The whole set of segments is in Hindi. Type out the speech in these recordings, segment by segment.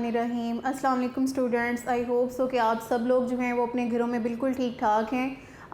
बिस्मिल्लाहिर्रहमानिर्रहीम। अस्सलाम वालेकुम स्टूडेंट्स। आई होप सो कि आप सब लोग जो हैं वो अपने घरों में बिल्कुल ठीक ठाक हैं।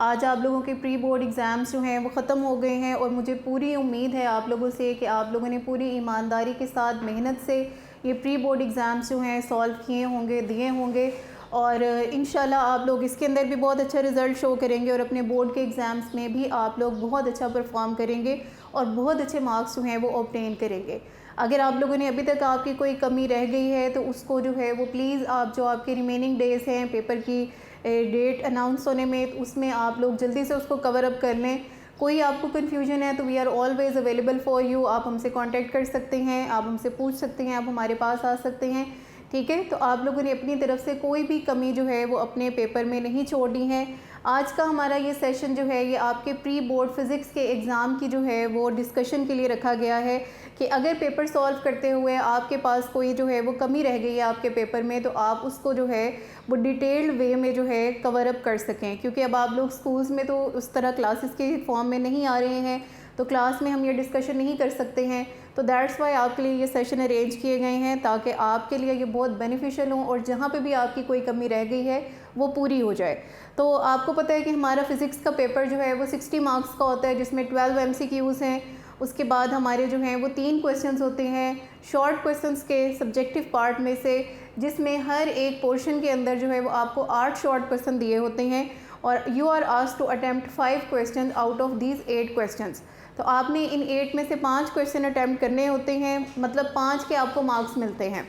आज आप लोगों के प्री बोर्ड एग्ज़ाम्स जो हैं वो ख़त्म हो गए हैं और मुझे पूरी उम्मीद है आप लोगों से कि आप लोगों ने पूरी ईमानदारी के साथ मेहनत से ये प्री बोर्ड एग्ज़ाम्स जो हैं सॉल्व किए होंगे, दिए होंगे और इंशाल्लाह आप लोग इसके अंदर भी बहुत अच्छा रिज़ल्ट शो करेंगे और अपने बोर्ड के एग्ज़ाम्स में भी आप लोग बहुत अच्छा परफॉर्म करेंगे और बहुत अच्छे मार्क्स जो हैं वो ऑब्टेन करेंगे। अगर आप लोगों ने अभी तक आपकी कोई कमी रह गई है तो उसको जो है वो प्लीज़ आप जो आपके रिमेनिंग डेज़ हैं पेपर की डेट अनाउंस होने में, उसमें आप लोग जल्दी से उसको कवर अप कर लें। कोई आपको कन्फ्यूजन है तो we are always available for you. आप हमसे कांटेक्ट कर सकते हैं, आप हमसे पूछ सकते हैं, आप हमारे पास आ सकते हैं। ठीक है, तो आप लोगों ने अपनी तरफ से कोई भी कमी जो है वो अपने पेपर में नहीं छोड़नी है। आज का हमारा ये सेशन जो है ये आपके प्री बोर्ड फिज़िक्स के एग्ज़ाम की जो है वो डिस्कशन के लिए रखा गया है कि अगर पेपर सॉल्व करते हुए आपके पास कोई जो है वो कमी रह गई है आपके पेपर में तो आप उसको जो है वो डिटेल्ड वे में जो है कवर अप कर सकें। क्योंकि अब आप लोग स्कूल्स में तो उस तरह क्लासेस के फॉर्म में नहीं आ रहे हैं तो क्लास में हम ये डिस्कशन नहीं कर सकते हैं, तो दैट्स वाई आपके लिए ये सेशन अरेंज किए गए हैं ताकि आपके लिए ये बहुत बेनिफिशियल हो और जहाँ पे भी आपकी कोई कमी रह गई है वो पूरी हो जाए। तो आपको पता है कि हमारा फ़िज़िक्स का पेपर जो है वो 60 मार्क्स का होता है जिसमें 12 MCQs हैं। उसके बाद हमारे जो हैं वो 3 क्वेश्चंस होते हैं शॉर्ट क्वेश्चंस के सब्जेक्टिव पार्ट में से, जिसमें हर एक पोर्शन के अंदर जो है वो आपको 8 शॉर्ट क्वेश्चन दिए होते हैं और you are asked to attempt 5 question out of these 8 questions. तो आपने इन 8 में से 5 क्वेश्चन अटैम्प्ट करने होते हैं, मतलब 5 के आपको मार्क्स मिलते हैं।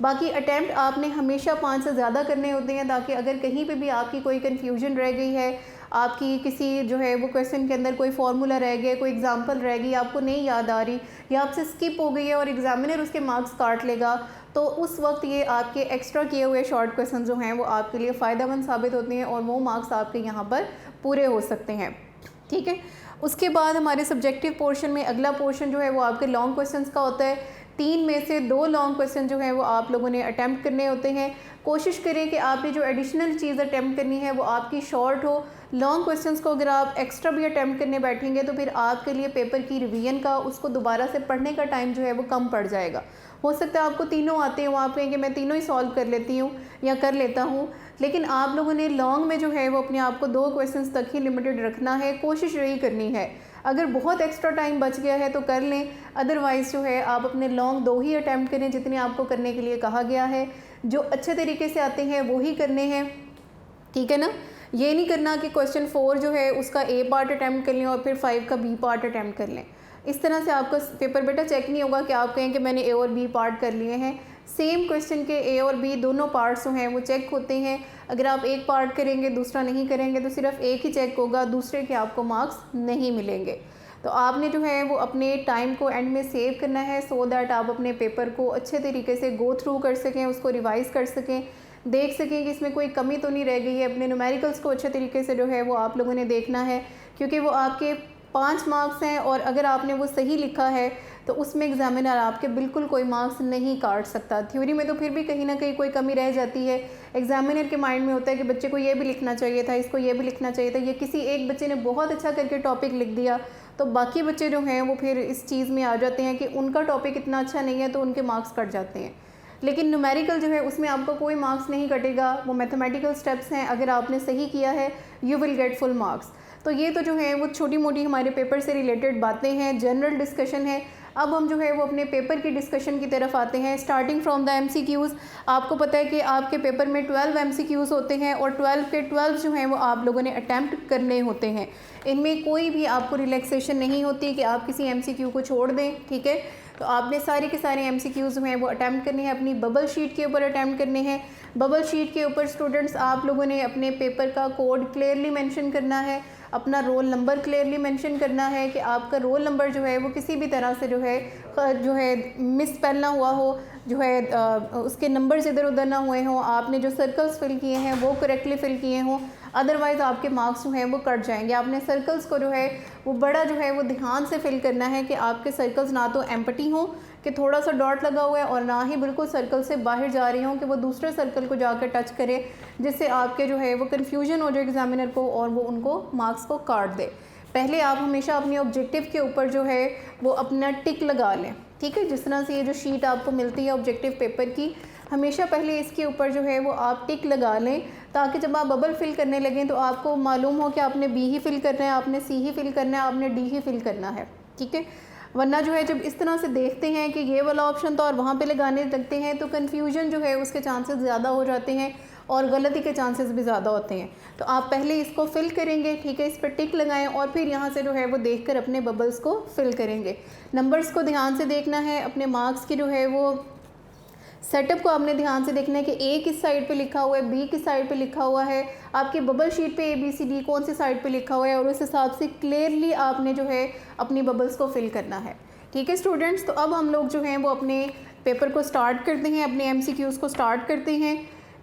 बाकी अटैम्प्ट आपने हमेशा 5 से ज़्यादा करने होते हैं ताकि अगर कहीं पे भी आपकी कोई कन्फ्यूजन रह गई है, आपकी किसी जो है वो क्वेश्चन के अंदर कोई फार्मूला रह गया, कोई एग्जांपल रह गई, आपको नहीं याद आ रही या आपसे स्किप हो गई है और एग्जामिनर उसके मार्क्स काट लेगा, तो उस वक्त ये आपके एक्स्ट्रा किए हुए शॉर्ट क्वेश्चन जो हैं वो आपके लिए फ़ायदेमंद साबित होते हैं और वो मार्क्स आपके यहाँ पर पूरे हो सकते हैं। ठीक है, उसके बाद हमारे सब्जेक्टिव पोर्शन में अगला पोर्शन जो है वो आपके लॉन्ग क्वेश्चंस का होता है। 3 में से 2 लॉन्ग क्वेश्चन जो है वो आप लोगों ने अटैम्प्ट करने होते हैं। कोशिश करें कि आपने जो एडिशनल चीज़ अटैम्प्ट करनी है वो आपकी शॉर्ट हो। लॉन्ग क्वेश्चंस को अगर आप एक्स्ट्रा भी अटैम्प्ट करने बैठेंगे तो फिर आपके लिए पेपर की रिवीजन का, उसको दोबारा से पढ़ने का टाइम जो है वो कम पड़ जाएगा। हो सकता है आपको तीनों आते हो, आप कहें कि मैं तीनों ही सॉल्व कर लेती हूँ या कर लेता हूँ, लेकिन आप लोगों ने लॉन्ग में जो है वो अपने आप को 2 क्वेश्चंस तक ही लिमिटेड रखना है। कोशिश यही करनी है, अगर बहुत एक्स्ट्रा टाइम बच गया है तो कर लें, अदरवाइज़ जो है आप अपने लॉन्ग 2 ही अटैम्प्ट करें जितने आपको करने के लिए कहा गया है। जो अच्छे तरीके से आते हैं वो ही करने हैं, ठीक है ना। ये नहीं करना कि क्वेश्चन 4 जो है उसका A पार्ट अटैम्प्ट कर लें और फिर 5 का B पार्ट अटैम्प्ट कर लें। इस तरह से आपका पेपर बेटा चेक नहीं होगा कि आप कहें कि मैंने A और B पार्ट कर लिए हैं। सेम क्वेश्चन के A और B दोनों पार्ट्स जो हैं वो चेक होते हैं। अगर आप एक पार्ट करेंगे दूसरा नहीं करेंगे तो सिर्फ एक ही चेक होगा, दूसरे के आपको मार्क्स नहीं मिलेंगे। तो आपने जो है वो अपने टाइम को एंड में सेव करना है सो दैट आप अपने पेपर को अच्छे तरीके से गो थ्रू कर सकें, उसको रिवाइज़ कर सकें, देख सकें कि इसमें कोई कमी तो नहीं रह गई है। अपने न्यूमेरिकल्स को अच्छे तरीके से जो है वो आप लोगों ने देखना है क्योंकि वो आपके 5 मार्क्स हैं और अगर आपने वो सही लिखा है तो उसमें एग्जामिनर आपके बिल्कुल कोई मार्क्स नहीं काट सकता। थ्योरी में तो फिर भी कहीं ना कहीं कोई कमी रह जाती है, एग्जामिनर के माइंड में होता है कि बच्चे को ये भी लिखना चाहिए था, इसको ये भी लिखना चाहिए था, ये किसी एक बच्चे ने बहुत अच्छा करके टॉपिक लिख दिया तो बाकी बच्चे जो हैं वो फिर इस चीज़ में आ जाते हैं कि उनका टॉपिक इतना अच्छा नहीं है तो उनके मार्क्स कट जाते हैं। लेकिन न्यूमेरिकल जो है उसमें आपका कोई मार्क्स नहीं कटेगा, वो मैथमेटिकल स्टेप्स हैं, अगर आपने सही किया है you will get full marks. तो ये तो जो है वो छोटी मोटी हमारे पेपर से रिलेटेड बातें हैं, जनरल डिस्कशन है। अब हम जो है वो अपने पेपर की डिस्कशन की तरफ आते हैं, स्टार्टिंग फ्रॉम द MCQs। आपको पता है कि आपके पेपर में 12 MCQs होते हैं और 12 के 12 जो हैं वो आप लोगों ने अटैम्प्ट करने होते हैं। इनमें कोई भी आपको रिलैक्सेशन नहीं होती कि आप किसी MCQ को छोड़ दें, ठीक है। तो आपने सारे के सारे MCQs जो हैं वो अटैम्प्ट करने हैं, अपनी बबल शीट के ऊपर अटैम्प्ट करने हैं। बबल शीट के ऊपर स्टूडेंट्स आप लोगों ने अपने पेपर का कोड क्लियरली मेंशन करना है, अपना रोल नंबर क्लियरली मेंशन करना है कि आपका रोल नंबर जो है वो किसी भी तरह से जो है मिस स्पेल ना हुआ हो, जो है उसके नंबर्स इधर उधर ना हुए हों, आपने जो सर्कल्स फिल किए हैं वो करेक्टली फिल किए हों, अदरवाइज़ आपके मार्क्स जो हैं वो कट जाएंगे। आपने सर्कल्स को जो है वो बड़ा जो है वो ध्यान से फिल करना है कि आपके सर्कल्स ना तो एम्प्टी हों कि थोड़ा सा डॉट लगा हुआ है और ना ही बिल्कुल सर्कल से बाहर जा रही हों कि वो दूसरे सर्कल को जाकर टच करे, जिससे आपके जो है वो कन्फ्यूजन हो जाए एग्जामिनर को और वो उनको मार्क्स को काट दे। पहले आप हमेशा अपने ऑब्जेक्टिव के ऊपर जो है वो अपना टिक लगा लें, ठीक है। जिस तरह से ये जो शीट आपको मिलती है ऑब्जेक्टिव पेपर की, हमेशा पहले इसके ऊपर जो है वो आप टिक लगा लें, ताकि जब आप बबल फिल करने लगें तो आपको मालूम हो कि आपने बी ही फिल करना है, आपने सी ही फिल करना है, आपने डी ही फिल करना है, ठीक है। वरना जो है जब इस तरह से देखते हैं कि ये वाला ऑप्शन तो और वहाँ पे लगाने लगते हैं तो कन्फ्यूजन जो है उसके चांसेस ज़्यादा हो जाते हैं और गलती के चांसेस भी ज़्यादा होते हैं। तो आप पहले इसको फिल करेंगे, ठीक है, इस पर टिक लगाएं और फिर यहाँ से जो है वो देखकर अपने बबल्स को फिल करेंगे। नंबर्स को ध्यान से देखना है, अपने मार्क्स की जो है वो सेटअप को आपने ध्यान से देखना है कि ए किस साइड पे लिखा हुआ है, बी किस साइड पे लिखा हुआ है, आपकी बबल शीट पे ABCD कौन सी साइड पे लिखा हुआ है, और उस हिसाब से क्लियरली आपने जो है अपनी बबल्स को फिल करना है, ठीक है स्टूडेंट्स। तो अब हम लोग जो हैं वो अपने पेपर को स्टार्ट करते हैं, अपने MCQs को स्टार्ट करते हैं।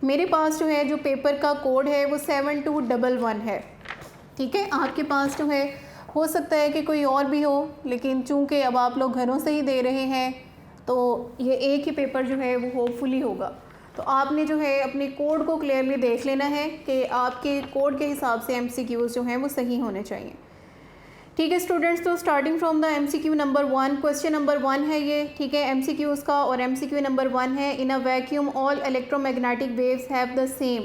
मेरे पास जो है जो पेपर का कोड है वो 7211 है, ठीक है। आपके पास जो है हो सकता है कि कोई और भी हो, लेकिन चूँकि अब आप लोग घरों से ही दे रहे हैं तो ये एक ही पेपर जो है वो होपफुली होगा। तो आपने जो है अपने कोड को क्लियरली देख लेना है कि आपके कोड के हिसाब से MCQs जो हैं वो सही होने चाहिए, ठीक है स्टूडेंट्स। तो starting from the MCQ number 1, question number 1 है ये, ठीक है, MCQs का, और MCQ नंबर 1 है in a vacuum all electromagnetic waves have the same,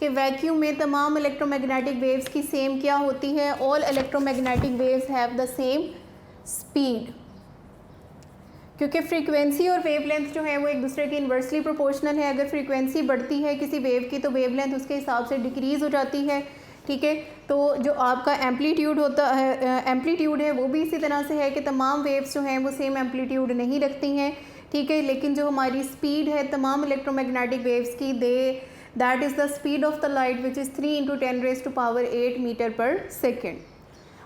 कि वैक्यूम में तमाम इलेक्ट्रोमैग्नेटिक वेव्स की सेम क्या होती है, all electromagnetic waves have the same speed, क्योंकि फ्रीक्वेंसी और वेवलेंथ जो है वो एक दूसरे के इन्वर्सली प्रोपोर्शनल है। अगर फ्रीक्वेंसी बढ़ती है किसी वेव की तो वेवलेंथ उसके हिसाब से डिक्रीज़ हो जाती है, ठीक है। तो जो आपका एम्पलीट्यूड होता है, एम्पलीट्यूड है वो भी इसी तरह से है कि तमाम वेव्स जो हैं वो सेम एम्पलीट्यूड नहीं रखती हैं, ठीक है। लेकिन जो हमारी स्पीड है तमाम इलेक्ट्रोमैग्नेटिक वेव्स की, that is the speed of the light which is 3 × 10⁸ meter per second.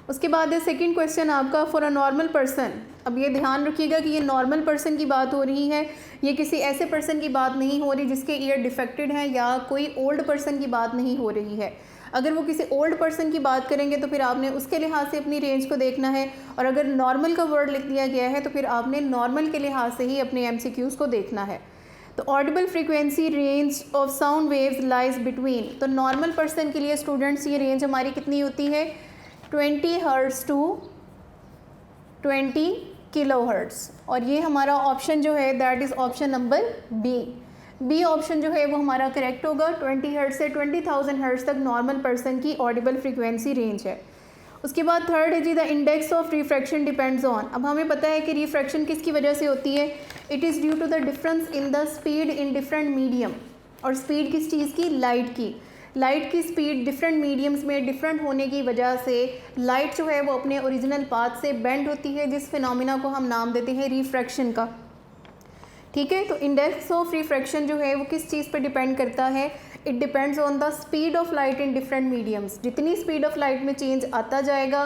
उसके बाद है सेकंड क्वेश्चन आपका, फॉर अ नॉर्मल पर्सन। अब ये ध्यान रखिएगा कि ये नॉर्मल पर्सन की बात हो रही है, ये किसी ऐसे पर्सन की बात नहीं हो रही जिसके ईयर डिफेक्टेड हैं, या कोई ओल्ड पर्सन की बात नहीं हो रही है। अगर वो किसी ओल्ड पर्सन की बात करेंगे तो फिर आपने उसके लिहाज से अपनी रेंज को देखना है, और अगर नॉर्मल का वर्ड लिख दिया गया है तो फिर आपने नॉर्मल के लिहाज से ही अपने MCQs को देखना है। तो Audible frequency range of sound waves lies between, तो नॉर्मल पर्सन के लिए स्टूडेंट्स ये रेंज हमारी कितनी होती है, 20 हर्ट्ज़ टू 20 किलो हर्ट्ज़, और ये हमारा ऑप्शन जो है that is option number B option जो है वो हमारा करेक्ट होगा। 20 हर्ट्ज़ से 20,000 हर्ट्ज़ तक नॉर्मल पर्सन की ऑडिबल फ्रीक्वेंसी रेंज है। उसके बाद थर्ड है जी, the index of refraction depends on. अब हमें पता है कि रिफ्रैक्शन किसकी वजह से होती है, it is due to the difference in the speed in different medium, और स्पीड किस चीज़ की, लाइट की। लाइट की स्पीड डिफरेंट मीडियम्स में डिफरेंट होने की वजह से लाइट जो है वो अपने ओरिजिनल पाथ से बेंड होती है, जिस फिनोमिना को हम नाम देते हैं रिफ्रैक्शन का, ठीक है। तो इंडेक्स ऑफ रिफ्रैक्शन जो है वो किस चीज़ पर डिपेंड करता है, it depends on the speed of light in different mediums. जितनी स्पीड ऑफ लाइट में चेंज आता जाएगा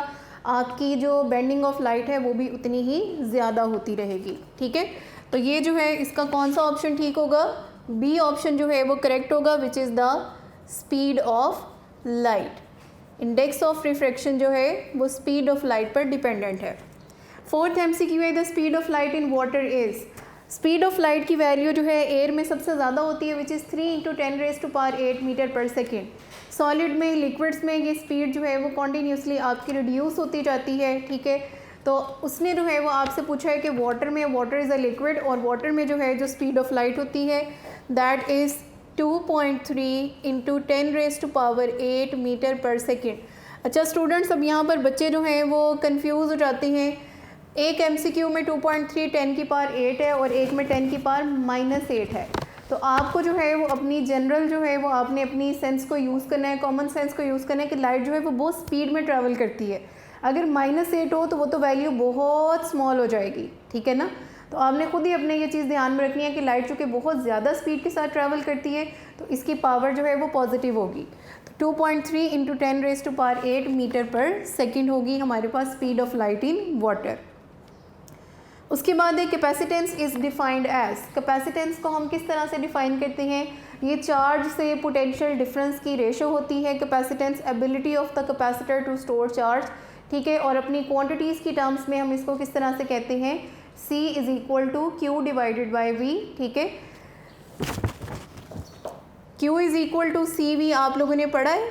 आपकी जो बेंडिंग ऑफ लाइट है वो भी उतनी ही ज़्यादा होती रहेगी, ठीक है। तो ये जो है इसका कौन सा ऑप्शन ठीक होगा, बी ऑप्शन जो है वो करेक्ट होगा, which is the speed of light. Index of refraction जो है वो स्पीड ऑफ लाइट पर डिपेंडेंट है। फोर्थ MCQ है, the speed of light in water is. Speed of light की वैल्यू जो है एयर में सबसे ज़्यादा होती है, which is 3 × 10⁸ meter per second. Solid में, लिक्विड्स में ये स्पीड जो है वो कॉन्टीन्यूसली आपकी रिड्यूस होती जाती है, ठीक है। तो उसने जो है वो आपसे पूछा है कि वाटर में, वाटर इज़ अ लिक्विड, और वाटर में जो है जो स्पीड ऑफ लाइट होती है that is 2.3 × 10⁸ meter per second. अच्छा स्टूडेंट्स, अब यहाँ पर बच्चे जो हैं वो कंफ्यूज हो जाते हैं। एक MCQ में 2.3 10⁸ है और एक में 10⁻⁻8 है। तो आपको जो है वो अपनी जनरल जो है वो आपने अपनी सेंस को यूज़ करना है, कॉमन सेंस को यूज़ करना है कि लाइट जो है वो बहुत स्पीड में ट्रैवल करती है। अगर -8 हो तो वो तो वैल्यू बहुत स्मॉल हो जाएगी, ठीक है ना। तो आपने खुद ही अपने ये चीज़ ध्यान में रखनी है कि लाइट चूँकि बहुत ज़्यादा स्पीड के साथ ट्रैवल करती है तो इसकी पावर जो है वो पॉजिटिव होगी। तो 2.3 × 10⁸ मीटर पर सेकेंड होगी हमारे पास speed of light in water. उसके बाद एक capacitance is defined as. Capacitance को हम किस तरह से डिफाइन करते हैं, ये चार्ज से पोटेंशियल डिफरेंस की रेशो होती है। Capacitance ability of the capacitor to store charge, ठीक है। और अपनी क्वांटिटीज़ की टर्म्स में हम इसको किस तरह से कहते हैं, C = Q/V, ठीक है। Q = CV आप लोगों ने पढ़ा है।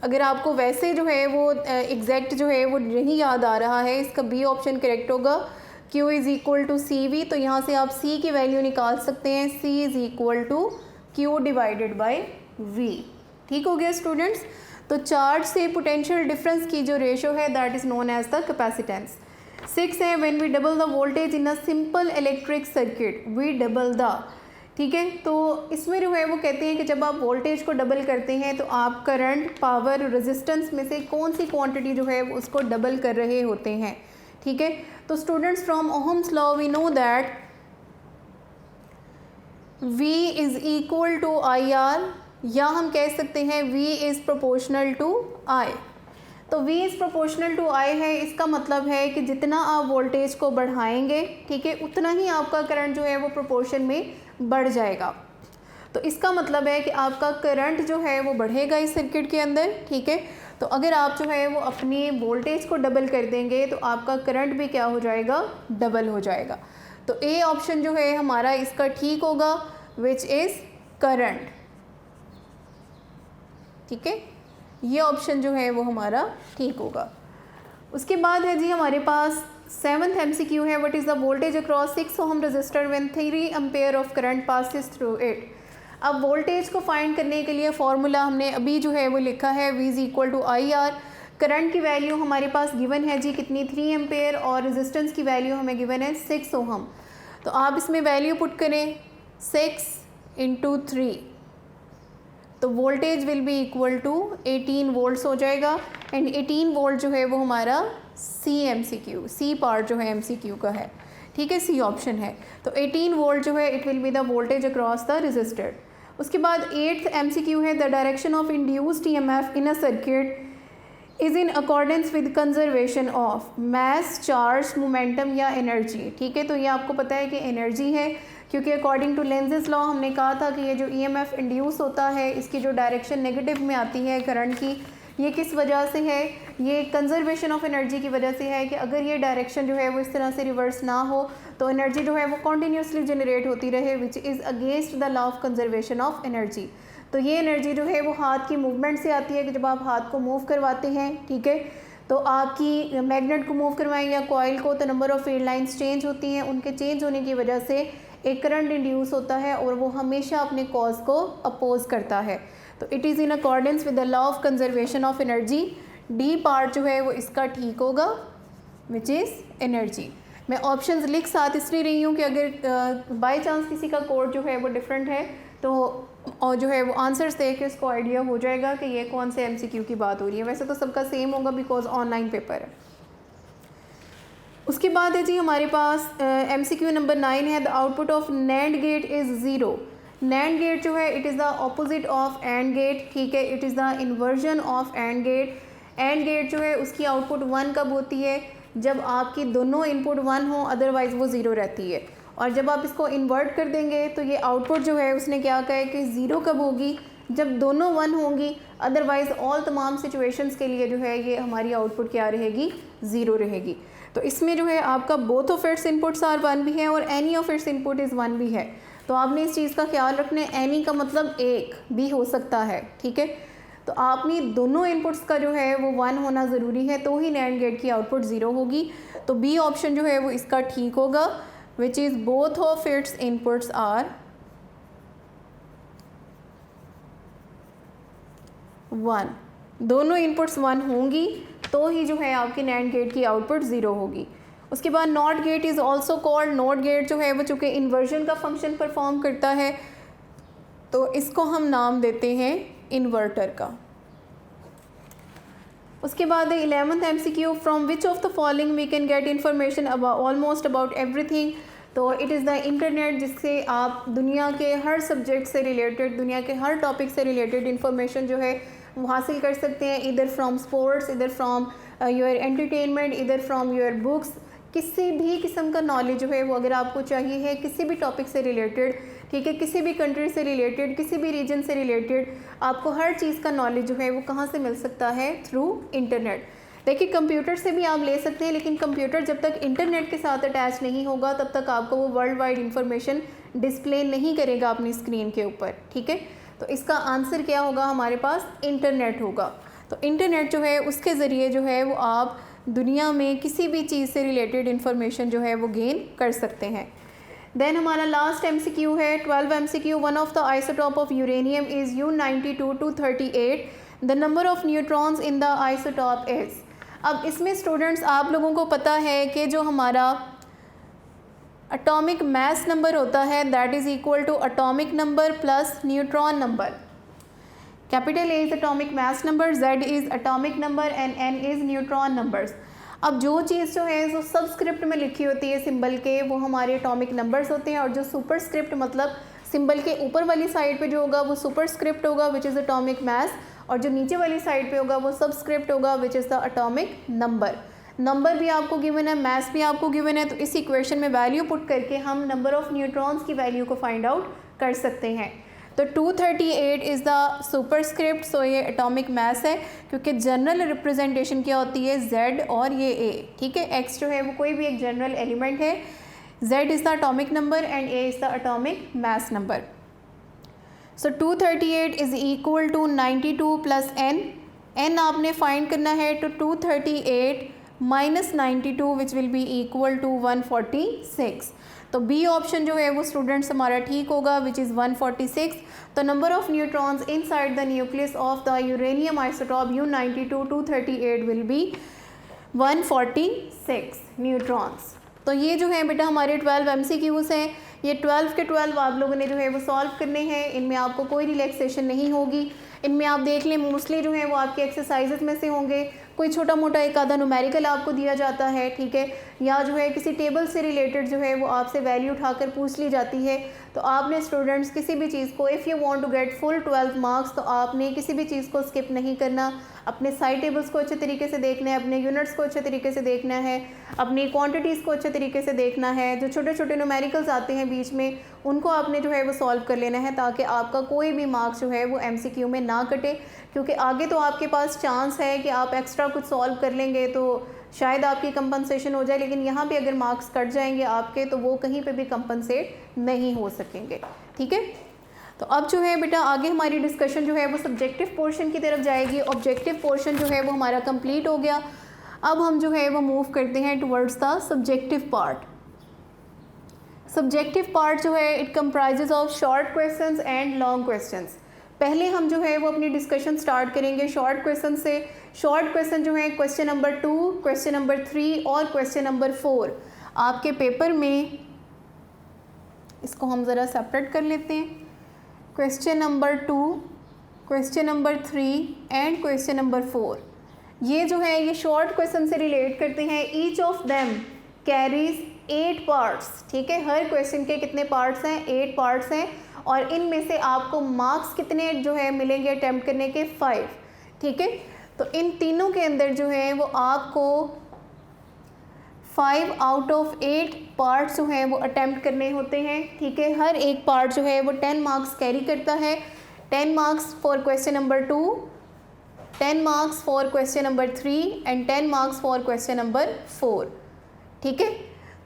अगर आपको वैसे जो है वो एग्जैक्ट जो है वो नहीं याद आ रहा है, इसका बी ऑप्शन करेक्ट होगा। Q is equal to C V, तो यहाँ से आप C की वैल्यू निकाल सकते हैं, C is equal to Q divided by V। ठीक हो गया स्टूडेंट्स। तो चार्ज से पोटेंशियल डिफरेंस की जो रेशो है that is known as the capacitance. 6 है, when we double the voltage in a simple electric circuit we double the, ठीक है। तो इसमें जो है वो कहते हैं कि जब आप वोल्टेज को डबल करते हैं तो आप करंट, पावर, रेजिस्टेंस में से कौन सी क्वांटिटी जो है उसको डबल कर रहे होते हैं, ठीक है। तो students from Ohm's law we know that V is equal to I R, या हम कह सकते हैं V is proportional to I। तो V is proportional to I है, इसका मतलब है कि जितना आप वोल्टेज को बढ़ाएंगे, ठीक है, उतना ही आपका करंट जो है वो प्रोपोर्शन में बढ़ जाएगा। तो इसका मतलब है कि आपका करंट जो है वो बढ़ेगा इस सर्किट के अंदर, ठीक है। तो अगर आप जो है वो अपनी वोल्टेज को डबल कर देंगे तो आपका करंट भी क्या हो जाएगा, डबल हो जाएगा। तो ए ऑप्शन जो है हमारा इसका ठीक होगा, विच इज़ करंट, ठीक है। ये ऑप्शन जो है वो हमारा ठीक होगा। उसके बाद है जी हमारे पास 7th MCQ है, what is the voltage across 6 ohm resistor when 3 ampere of current passes through it. अब वोल्टेज को फाइंड करने के लिए फॉर्मूला हमने अभी जो है वो लिखा है, V is equal to I R. Current की वैल्यू हमारे पास गिवन है जी कितनी, 3 एम्पेयर, और रेजिस्टेंस की वैल्यू हमें गिवन है 6 ओम। तो आप इसमें वैल्यू पुट करें 6 इंटू 3, तो voltage will be equal to 18 volts हो जाएगा। एंड 18 वोल्ट जो है वो हमारा सी पार्ट जो है MCQ का है, ठीक है, सी ऑप्शन है। तो 18 वोल्ट जो है it will be the voltage across the register. उसके बाद 8th MCQ है, the direction of induced EMF in a circuit is in accordance with conservation of mass, charge, momentum या एनर्जी, ठीक है। तो ये आपको पता है कि एनर्जी है, क्योंकि अकॉर्डिंग टू लेंजेस लॉ हमने कहा था कि ये जो EMF इंड्यूस होता है इसकी जो डायरेक्शन नेगेटिव में आती है करंट की, ये किस वजह से है, ये कंजर्वेशन ऑफ एनर्जी की वजह से है कि अगर ये डायरेक्शन जो है वो इस तरह से रिवर्स ना हो तो एनर्जी जो है वो कॉन्टीन्यूसली जनरेट होती रहे, which is against the law of conservation of energy. तो ये एनर्जी जो है वो हाथ की मूवमेंट से आती है कि जब आप हाथ को मूव करवाते हैं, ठीक है, तो आपकी मैग्नेट को मूव करवाएं या कॉइल को, तो number of field lines change होती हैं, उनके चेंज होने की वजह से एक करंट इंड्यूस होता है और वो हमेशा अपने कॉज को अपोज करता है। तो it is in accordance with the law of conservation of energy. D part जो है वो इसका ठीक होगा, विच इज़ एनर्जी। मैं ऑप्शंस लिख साथ इसलिए रही हूँ कि अगर बाय चांस किसी का कोड जो है वो डिफरेंट है तो और जो है वो आंसर्स देख के उसको आइडिया हो जाएगा कि ये कौन से MCQ की बात हो रही है। वैसे तो सबका सेम होगा बिकॉज ऑनलाइन पेपर है। उसके बाद है जी हमारे पास MCQ नंबर 9 है, the output of NAND gate is 0। NAND gate जो है it is the opposite of AND gate, ठीक है, it is the inversion of AND gate. AND gate जो है उसकी आउटपुट 1 कब होती है, जब आपकी दोनों इनपुट 1 हो, अदरवाइज़ वो 0 रहती है। और जब आप इसको इन्वर्ट कर देंगे तो ये आउटपुट जो है उसने क्या कहा है कि 0 कब होगी, जब दोनों 1 होंगी, अदरवाइज़ ऑल तमाम सिचुएशंस के लिए जो है ये हमारी आउटपुट क्या रहेगी, 0 रहेगी। तो इसमें जो है आपका both of its inputs are 1 भी है और any of its input is 1 भी है। तो आपने इस चीज़ का ख्याल रखना है, एनी का मतलब एक भी हो सकता है, ठीक है। तो आपने दोनों इनपुट्स का जो है वो 1 होना ज़रूरी है, तो ही NAND गेट की आउटपुट 0 होगी। तो बी ऑप्शन जो है वो इसका ठीक होगा, which is both of its inputs are 1। दोनों इनपुट्स 1 होंगी तो ही जो है आपकी NAND गेट की आउटपुट 0 होगी। उसके बाद not get is also called, not gate जो है वो चूँकि इन्वर्जन का फंक्शन परफॉर्म करता है तो इसको हम नाम देते हैं इन्वर्टर का। उसके बाद 11th MCQ, from which of the following we can get information about almost about everything. तो इट इज़ द इंटरनेट, जिससे आप दुनिया के हर सब्जेक्ट से रिलेटेड, दुनिया के हर टॉपिक से रिलेटेड इन्फॉर्मेशन जो है वो हासिल कर सकते हैं, इधर फ्रॉम स्पोर्ट्स, इधर फ्रॉम योर एंटरटेनमेंट, इधर फ्रॉम योर बुक्स। किसी भी किस्म का नॉलेज जो है वो अगर आपको चाहिए है किसी भी टॉपिक से रिलेटेड, ठीक है, किसी भी कंट्री से रिलेटेड, किसी भी रीजन से रिलेटेड, आपको हर चीज़ का नॉलेज जो है वो कहाँ से मिल सकता है, थ्रू इंटरनेट। देखिए कंप्यूटर से भी आप ले सकते हैं, लेकिन कंप्यूटर जब तक इंटरनेट के साथ अटैच नहीं होगा तब तक आपको वो वर्ल्ड वाइड इंफॉर्मेशन डिस्प्ले नहीं करेगा अपनी स्क्रीन के ऊपर, ठीक है। तो इसका आंसर क्या होगा, हमारे पास इंटरनेट होगा। तो इंटरनेट जो है उसके ज़रिए जो है वो आप दुनिया में किसी भी चीज़ से रिलेटेड इन्फॉर्मेशन जो है वो गेन कर सकते हैं। देन हमारा लास्ट MCQ है 12 MCQ। One of the isotope of uranium is U92-238। The number of neutrons in the isotope is. अब इसमें स्टूडेंट्स आप लोगों को पता है कि जो हमारा एटॉमिक मास नंबर होता है that is equal to atomic number plus neutron number. Capital A is atomic mass number, Z is atomic number and N is neutron numbers. अब जो चीज़ जो है जो सबस्क्रिप्ट में लिखी होती है सिंबल के वो हमारे एटॉमिक नंबर्स होते हैं, और जो सुपरस्क्रिप्ट मतलब सिंबल के ऊपर वाली साइड पे जो होगा वो सुपरस्क्रिप्ट होगा विच इज़ एटॉमिक मास, और जो नीचे वाली साइड पे होगा वो सबस्क्रिप्ट होगा which is the atomic number. Number भी आपको गिवन है, मास भी आपको गिवन है, तो इस इक्वेशन में वैल्यू पुट करके हम नंबर ऑफ न्यूट्रॉन्स की वैल्यू को फाइंड आउट कर सकते हैं। तो 238 इज़ द सुपरस्क्रिप्ट, सो ये एटॉमिक मास है क्योंकि जनरल रिप्रेजेंटेशन क्या होती है Z और ये A, ठीक है। X जो है वो कोई भी एक जनरल एलिमेंट है, Z is the atomic number and A is the atomic mass number. So 238 is equal to 92 plus N आपने फाइंड करना है, तो 238 minus 92 which will be equal to 146। तो बी ऑप्शन जो है वो स्टूडेंट्स हमारा ठीक होगा विच इज़ 146। तो number of neutrons inside the nucleus of the uranium isotope U92-238 will be 146 neutrons. तो ये जो है बेटा हमारे 12 MCQs हैं। ये 12 के 12 आप लोगों ने जो है वो सॉल्व करने हैं। इनमें आपको कोई रिलैक्सेशन नहीं होगी। इनमें आप देख लें मोस्टली जो है वो आपके एक्सरसाइजेस में से होंगे। कोई छोटा मोटा एक आधा न्यूमेरिकल आपको दिया जाता है, ठीक है, या जो है किसी टेबल से रिलेटेड जो है वो आपसे वैल्यू उठाकर पूछ ली जाती है। तो आपने स्टूडेंट्स किसी भी चीज़ को if you want to get full 12 marks तो आपने किसी भी चीज़ को स्किप नहीं करना। अपने साइड टेबल्स को अच्छे तरीके से देखना है, अपने यूनिट्स को अच्छे तरीके से देखना है, अपनी क्वांटिटीज़ को अच्छे तरीके से देखना है। जो छोटे छोटे न्यूमेरिकल्स आते हैं बीच में उनको आपने जो है वो सॉल्व कर लेना है ताकि आपका कोई भी मार्क्स जो है वो MCQ में ना कटे, क्योंकि आगे तो आपके पास चांस है कि आप एक्स्ट्रा कुछ सॉल्व कर लेंगे तो शायद आपकी कंपनसेशन हो जाए, लेकिन यहाँ पे अगर मार्क्स कट जाएंगे आपके तो वो कहीं पे भी कंपनसेट नहीं हो सकेंगे, ठीक है। तो अब जो है बेटा आगे हमारी डिस्कशन जो है वो सब्जेक्टिव पोर्शन की तरफ जाएगी। ऑब्जेक्टिव पोर्शन जो है वो हमारा कंप्लीट हो गया। अब हम जो है वो मूव करते हैं towards the subjective part. Subjective part जो है it comprises of short questions and long questions. पहले हम जो है वो अपनी डिस्कशन स्टार्ट करेंगे शॉर्ट क्वेश्चन से। शॉर्ट क्वेश्चन जो है क्वेश्चन नंबर 2, क्वेश्चन नंबर 3 और क्वेश्चन नंबर 4 आपके पेपर में, इसको हम ज़रा सेपरेट कर लेते हैं। Question number 2, question number 3 and question number 4 ये जो है ये शॉर्ट क्वेश्चन से रिलेट करते हैं। Each of them carries 8 parts, ठीक है। हर क्वेश्चन के कितने पार्ट्स हैं? 8 पार्ट्स हैं, और इनमें से आपको मार्क्स कितने जो है मिलेंगे अटैम्प्ट करने के? 5, ठीक है। तो इन तीनों के अंदर जो है वो आपको 5 आउट ऑफ 8 पार्ट्स जो हैं वो अटैम्प्ट करने होते हैं, ठीक है। हर एक पार्ट जो है वो 10 मार्क्स कैरी करता है। 10 marks for question number 2, 10 marks for question number 3 and 10 marks for question number 4, ठीक है।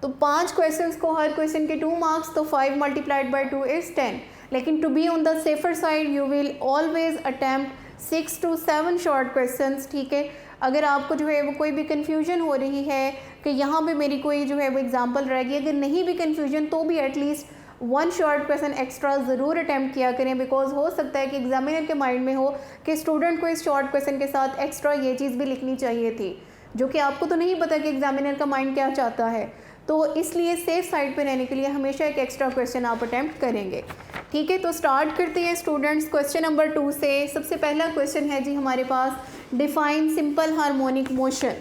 तो 5 क्वेश्चंस को हर क्वेश्चन के 2 मार्क्स, तो 5 मल्टीप्लाइड बाई 2 इज़ 10। लेकिन to be on the safer side you will always attempt 6 to 7 short questions, ठीक है। अगर आपको जो है वो कोई भी कन्फ्यूजन हो रही है कि यहाँ पे मेरी कोई जो है वो एग्जांपल रह गई, अगर नहीं भी कन्फ्यूजन तो भी एटलीस्ट 1 शॉर्ट क्वेश्चन एक्स्ट्रा ज़रूर अटैम्प्ट किया करें, बिकॉज हो सकता है कि एग्जामिनर के माइंड में हो कि स्टूडेंट को इस शॉर्ट क्वेश्चन के साथ एक्स्ट्रा ये चीज़ भी लिखनी चाहिए थी, जो कि आपको तो नहीं पता कि एग्जामिनर का माइंड क्या चाहता है। तो इसलिए सेफ साइड पे रहने के लिए हमेशा एक एक्स्ट्रा क्वेश्चन आप अटैम्प्ट करेंगे, ठीक है। तो स्टार्ट करते हैं स्टूडेंट्स क्वेश्चन नंबर 2 से। सबसे पहला क्वेश्चन है जी हमारे पास, define simple harmonic motion.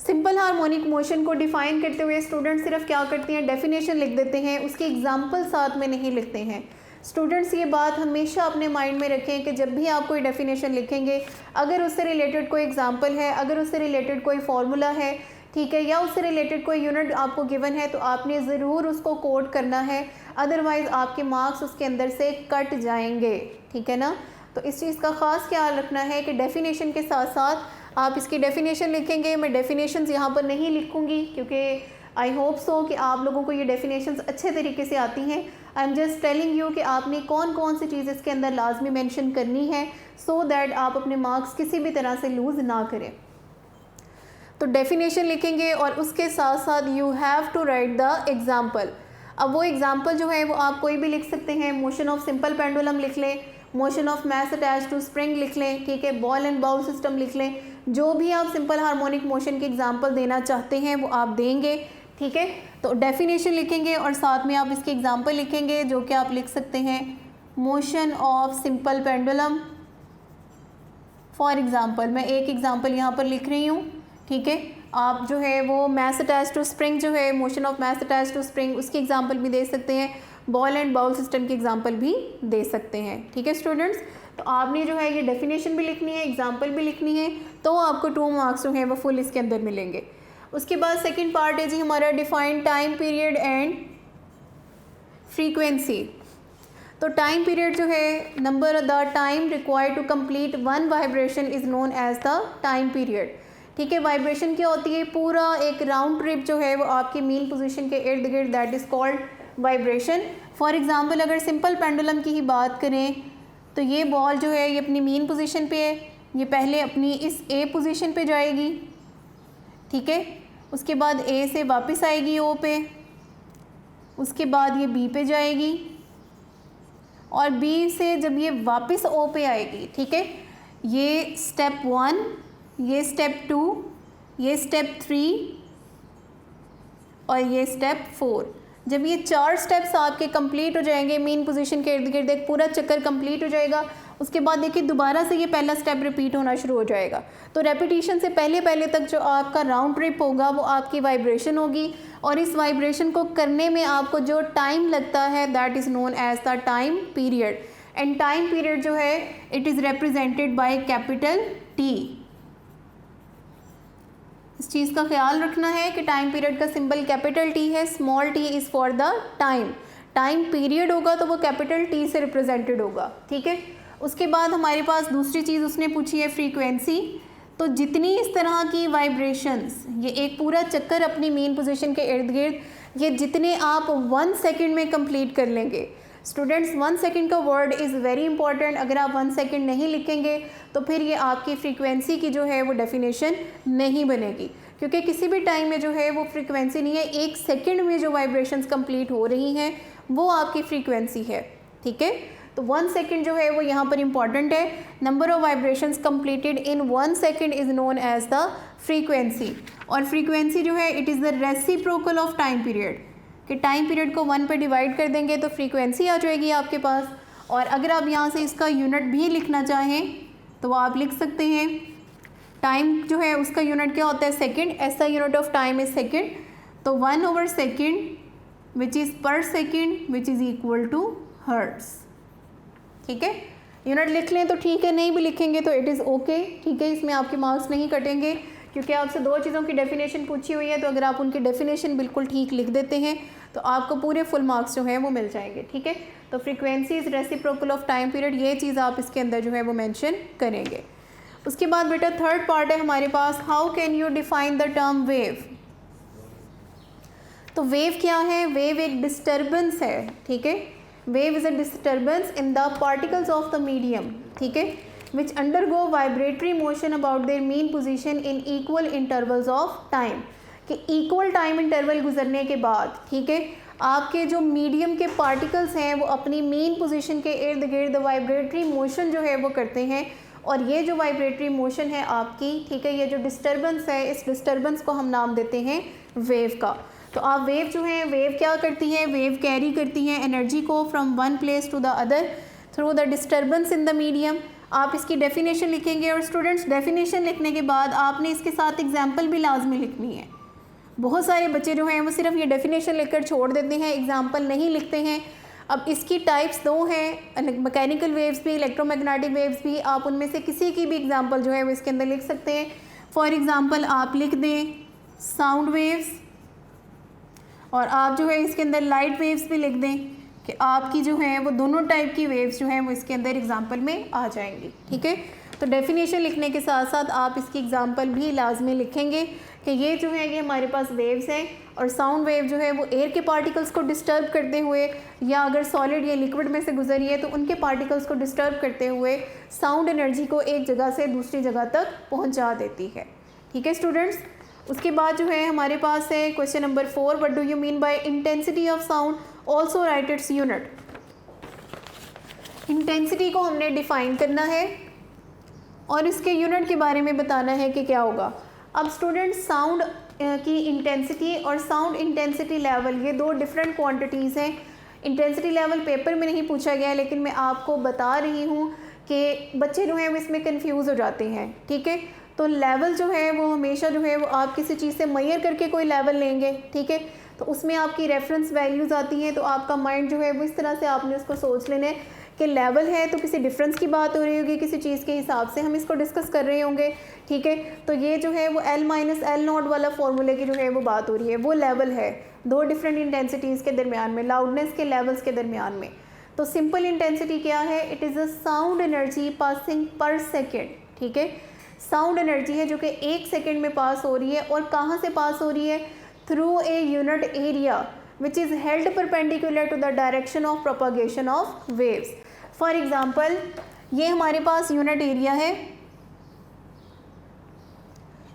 Simple harmonic motion को डिफाइन करते हुए स्टूडेंट सिर्फ क्या करते हैं, डेफिनेशन लिख देते हैं, उसके एग्जाम्पल साथ में नहीं लिखते हैं। स्टूडेंट्स ये बात हमेशा अपने माइंड में रखें कि जब भी आप कोई डेफिनेशन लिखेंगे, अगर उससे रिलेटेड कोई एग्जांपल है, अगर उससे रिलेटेड कोई फार्मूला है, ठीक है, या उससे रिलेटेड कोई यूनिट आपको गिवन है, तो आपने ज़रूर उसको कोड करना है, अदरवाइज़ आपके मार्क्स उसके अंदर से कट जाएंगे, ठीक है ना। तो इस चीज़ का ख़ास ख्याल रखना है कि डेफिनेशन के साथ साथ आप इसकी डेफिनेशन लिखेंगे। मैं डेफिनेशंस यहाँ पर नहीं लिखूँगी क्योंकि आई होप सो कि आप लोगों को ये डेफिनेशंस अच्छे तरीके से आती हैं। I am just telling you कि आपने कौन कौन सी चीज़ इसके अंदर लाजमी मेंशन करनी है सो दैट आप अपने मार्क्स किसी भी तरह से लूज़ ना करें। तो डेफिनेशन लिखेंगे और उसके साथ साथ you have to write the example. अब वो एग्ज़ाम्पल जो है वो आप कोई भी लिख सकते हैं, मोशन ऑफ सिंपल पेंडुलम लिख लें, motion of mass attach to spring लिख लें, ठीक है, बॉल एंड बाउल सिस्टम लिख लें, जो भी आप सिंपल हार्मोनिक मोशन के एग्ज़ाम्पल देना चाहते हैं वो आप देंगे, ठीक है। तो डेफिनेशन लिखेंगे और साथ में आप इसके एग्ज़ाम्पल लिखेंगे, जो कि आप लिख सकते हैं motion of simple pendulum. For example मैं एक एग्ज़ाम्पल यहाँ पर लिख रही हूँ, ठीक है। आप जो है वो मास अटैच टू स्प्रिंग जो है, motion of mass attach to spring, उसकी एग्ज़ाम्पल भी दे सकते हैं, बॉल एंड बाउल सिस्टम की एग्ज़ाम्पल भी दे सकते हैं, ठीक है स्टूडेंट्स। तो आपने जो है ये डेफिनेशन भी लिखनी है, एग्ज़ाम्पल भी लिखनी है, तो आपको 2 मार्क्स जो हैं वो फुल इसके अंदर मिलेंगे। उसके बाद सेकंड पार्ट है जी हमारा define time period and frequency. तो टाइम पीरियड जो है, number the time required to complete one vibration is known as the time period, ठीक है। वाइब्रेशन क्या होती है, पूरा एक राउंड ट्रिप जो है वो आपकी मीन पोजीशन के इर्द गिर्द, that is called vibration. For example अगर सिंपल पेंडुलम की ही बात करें तो ये बॉल जो है ये अपनी मीन पोजीशन पे है, ये पहले अपनी इस ए पोजीशन पे जाएगी, ठीक है, उसके बाद ए से वापस आएगी ओ पे, उसके बाद ये बी पे जाएगी और बी से जब ये वापस ओ पे आएगी, ठीक है, ये स्टेप 1, ये स्टेप 2, ये स्टेप 3 और ये स्टेप 4। जब ये 4 स्टेप्स आपके कंप्लीट हो जाएंगे, मीन पोजीशन के इर्द गिर्द एक पूरा चक्कर कंप्लीट हो जाएगा, उसके बाद देखिए दोबारा से ये पहला स्टेप रिपीट होना शुरू हो जाएगा। तो रेपिटेशन से पहले तक जो आपका राउंड ट्रिप होगा वो आपकी वाइब्रेशन होगी और इस वाइब्रेशन को करने में आपको जो टाइम लगता है that is known as the time period. And time period जो है it is represented by capital T. इस चीज़ का ख्याल रखना है कि टाइम पीरियड का सिंबल कैपिटल टी है, small T is for the time. Time period होगा तो वो कैपिटल टी से रिप्रेजेंटेड होगा, ठीक है। उसके बाद हमारे पास दूसरी चीज़ उसने पूछी है फ्रीक्वेंसी। तो जितनी इस तरह की वाइब्रेशंस, ये एक पूरा चक्कर अपनी मेन पोजीशन के इर्द गिर्द, ये जितने आप 1 सेकंड में कंप्लीट कर लेंगे। स्टूडेंट्स 1 सेकंड का वर्ड इज़ वेरी इंपॉर्टेंट। अगर आप 1 सेकंड नहीं लिखेंगे तो फिर ये आपकी फ्रीक्वेंसी की जो है वो डेफिनेशन नहीं बनेगी, क्योंकि किसी भी टाइम में जो है वो फ्रीक्वेंसी नहीं है, 1 सेकंड में जो वाइब्रेशंस कंप्लीट हो रही हैं वो आपकी फ्रीक्वेंसी है, ठीक है। तो 1 सेकंड जो है वो यहाँ पर इंपॉर्टेंट है। Number of vibrations completed in 1 second is known as the frequency. और फ्रीक्वेंसी जो है it is the reciprocal of time period, कि टाइम पीरियड को 1 पे डिवाइड कर देंगे तो फ्रीक्वेंसी आ जाएगी आपके पास। और अगर आप यहाँ से इसका यूनिट भी लिखना चाहें तो आप लिख सकते हैं, टाइम जो है उसका यूनिट क्या होता है, सेकंड। ऐसा unit of time is second. तो 1/सेकंड which is per second which is equal to hertz, ठीक है। यूनिट लिख लें तो ठीक है, नहीं भी लिखेंगे तो इट इज़ ओके, ठीक है। इसमें आपके मार्क्स नहीं कटेंगे क्योंकि आपसे 2 चीज़ों की डेफिनेशन पूछी हुई है, तो अगर आप उनकी डेफिनेशन बिल्कुल ठीक लिख देते हैं तो आपको पूरे फुल मार्क्स जो हैं वो मिल जाएंगे, ठीक है। तो frequency is reciprocal of time period, ये चीज़ आप इसके अंदर जो है वो मेंशन करेंगे। उसके बाद बेटा थर्ड पार्ट है हमारे पास, how can you define the term wave. तो वेव क्या है, वेव एक डिस्टर्बेंस है, ठीक है। Wave is a disturbance in the particles of the medium, ठीक है, which undergo vibratory motion about their mean position in equal intervals of time, कि इक्वल टाइम इंटरवल गुजरने के बाद, ठीक है, आपके जो मीडियम के पार्टिकल्स हैं वो अपनी मेन पोजीशन के इर्द गिर्द वाइब्रेटरी मोशन जो है वो करते हैं। और ये जो वाइब्रेटरी मोशन है आपकी, ठीक है, ये जो डिस्टर्बेंस है, इस डिस्टर्बेंस को हम नाम देते हैं वेव का। तो आप वेव जो है, वेव क्या करती हैं, वेव कैरी करती हैं एनर्जी को from one place to the other through the disturbance in the medium. आप इसकी डेफिनेशन लिखेंगे और स्टूडेंट्स डेफिनेशन लिखने के बाद आपने इसके साथ एग्जाम्पल भी लाजमी लिखनी है। बहुत सारे बच्चे जो हैं वो सिर्फ ये डेफिनेशन लिखकर छोड़ देते हैं, एग्जाम्पल नहीं लिखते हैं। अब इसकी टाइप्स 2 हैं, मैकेनिकल वेव्स भी, इलेक्ट्रोमैग्नेटिक वेव्स भी। आप उनमें से किसी की भी एग्जाम्पल जो है वो इसके अंदर लिख सकते हैं। फॉर एग्ज़ाम्पल आप लिख दें साउंड वेव्स, और आप जो है इसके अंदर लाइट वेव्स भी लिख दें, कि आपकी जो है वो दोनों टाइप की वेव्स जो हैं वो इसके अंदर एग्जाम्पल में आ जाएंगी, ठीक है। तो डेफिनेशन लिखने के साथ साथ आप इसकी एग्जाम्पल भी लाजमी लिखेंगे कि ये जो है ये हमारे पास वेव्स हैं और साउंड वेव जो है वो एयर के पार्टिकल्स को डिस्टर्ब करते हुए या अगर सॉलिड या लिक्विड में से गुजरी है तो उनके पार्टिकल्स को डिस्टर्ब करते हुए साउंड एनर्जी को एक जगह से दूसरी जगह तक पहुंचा देती है। ठीक है स्टूडेंट्स, उसके बाद जो है हमारे पास है question number 4, what do you mean by intensity of sound, also right its unit. Intensity को हमने डिफ़ाइन करना है और इसके यूनिट के बारे में बताना है कि क्या होगा। अब स्टूडेंट्स, साउंड की इंटेंसिटी और साउंड इंटेंसिटी लेवल ये दो डिफरेंट क्वांटिटीज़ हैं। इंटेंसिटी लेवल पेपर में नहीं पूछा गया है, लेकिन मैं आपको बता रही हूँ कि बच्चे जो हैं वो इसमें कंफ्यूज हो जाते हैं। ठीक है, तो लेवल जो है वो हमेशा जो है वो आप किसी चीज़ से मेजर करके कोई लेवल लेंगे, ठीक है, तो उसमें आपकी रेफरेंस वैल्यूज़ आती हैं, तो आपका माइंड जो है वो इस तरह से आपने उसको सोच लेना है कि लेवल है तो किसी डिफरेंस की बात हो रही होगी, किसी चीज़ के हिसाब से हम इसको डिस्कस कर रहे होंगे। ठीक है, तो ये जो है वो L माइनस एल नॉट वाला फॉर्मूले की जो है वो बात हो रही है, वो लेवल है दो डिफरेंट इंटेंसिटीज़ के दरमियान में, लाउडनेस के लेवल्स के दरमियान में। तो सिंपल इंटेंसिटी क्या है, it is a sound energy passing per second. ठीक है, साउंड एनर्जी है जो कि 1 सेकेंड में पास हो रही है और कहाँ से पास हो रही है, through a unit area which is held perpendicular to the direction of propagation of waves. For example, ये हमारे पास यूनिट एरिया है,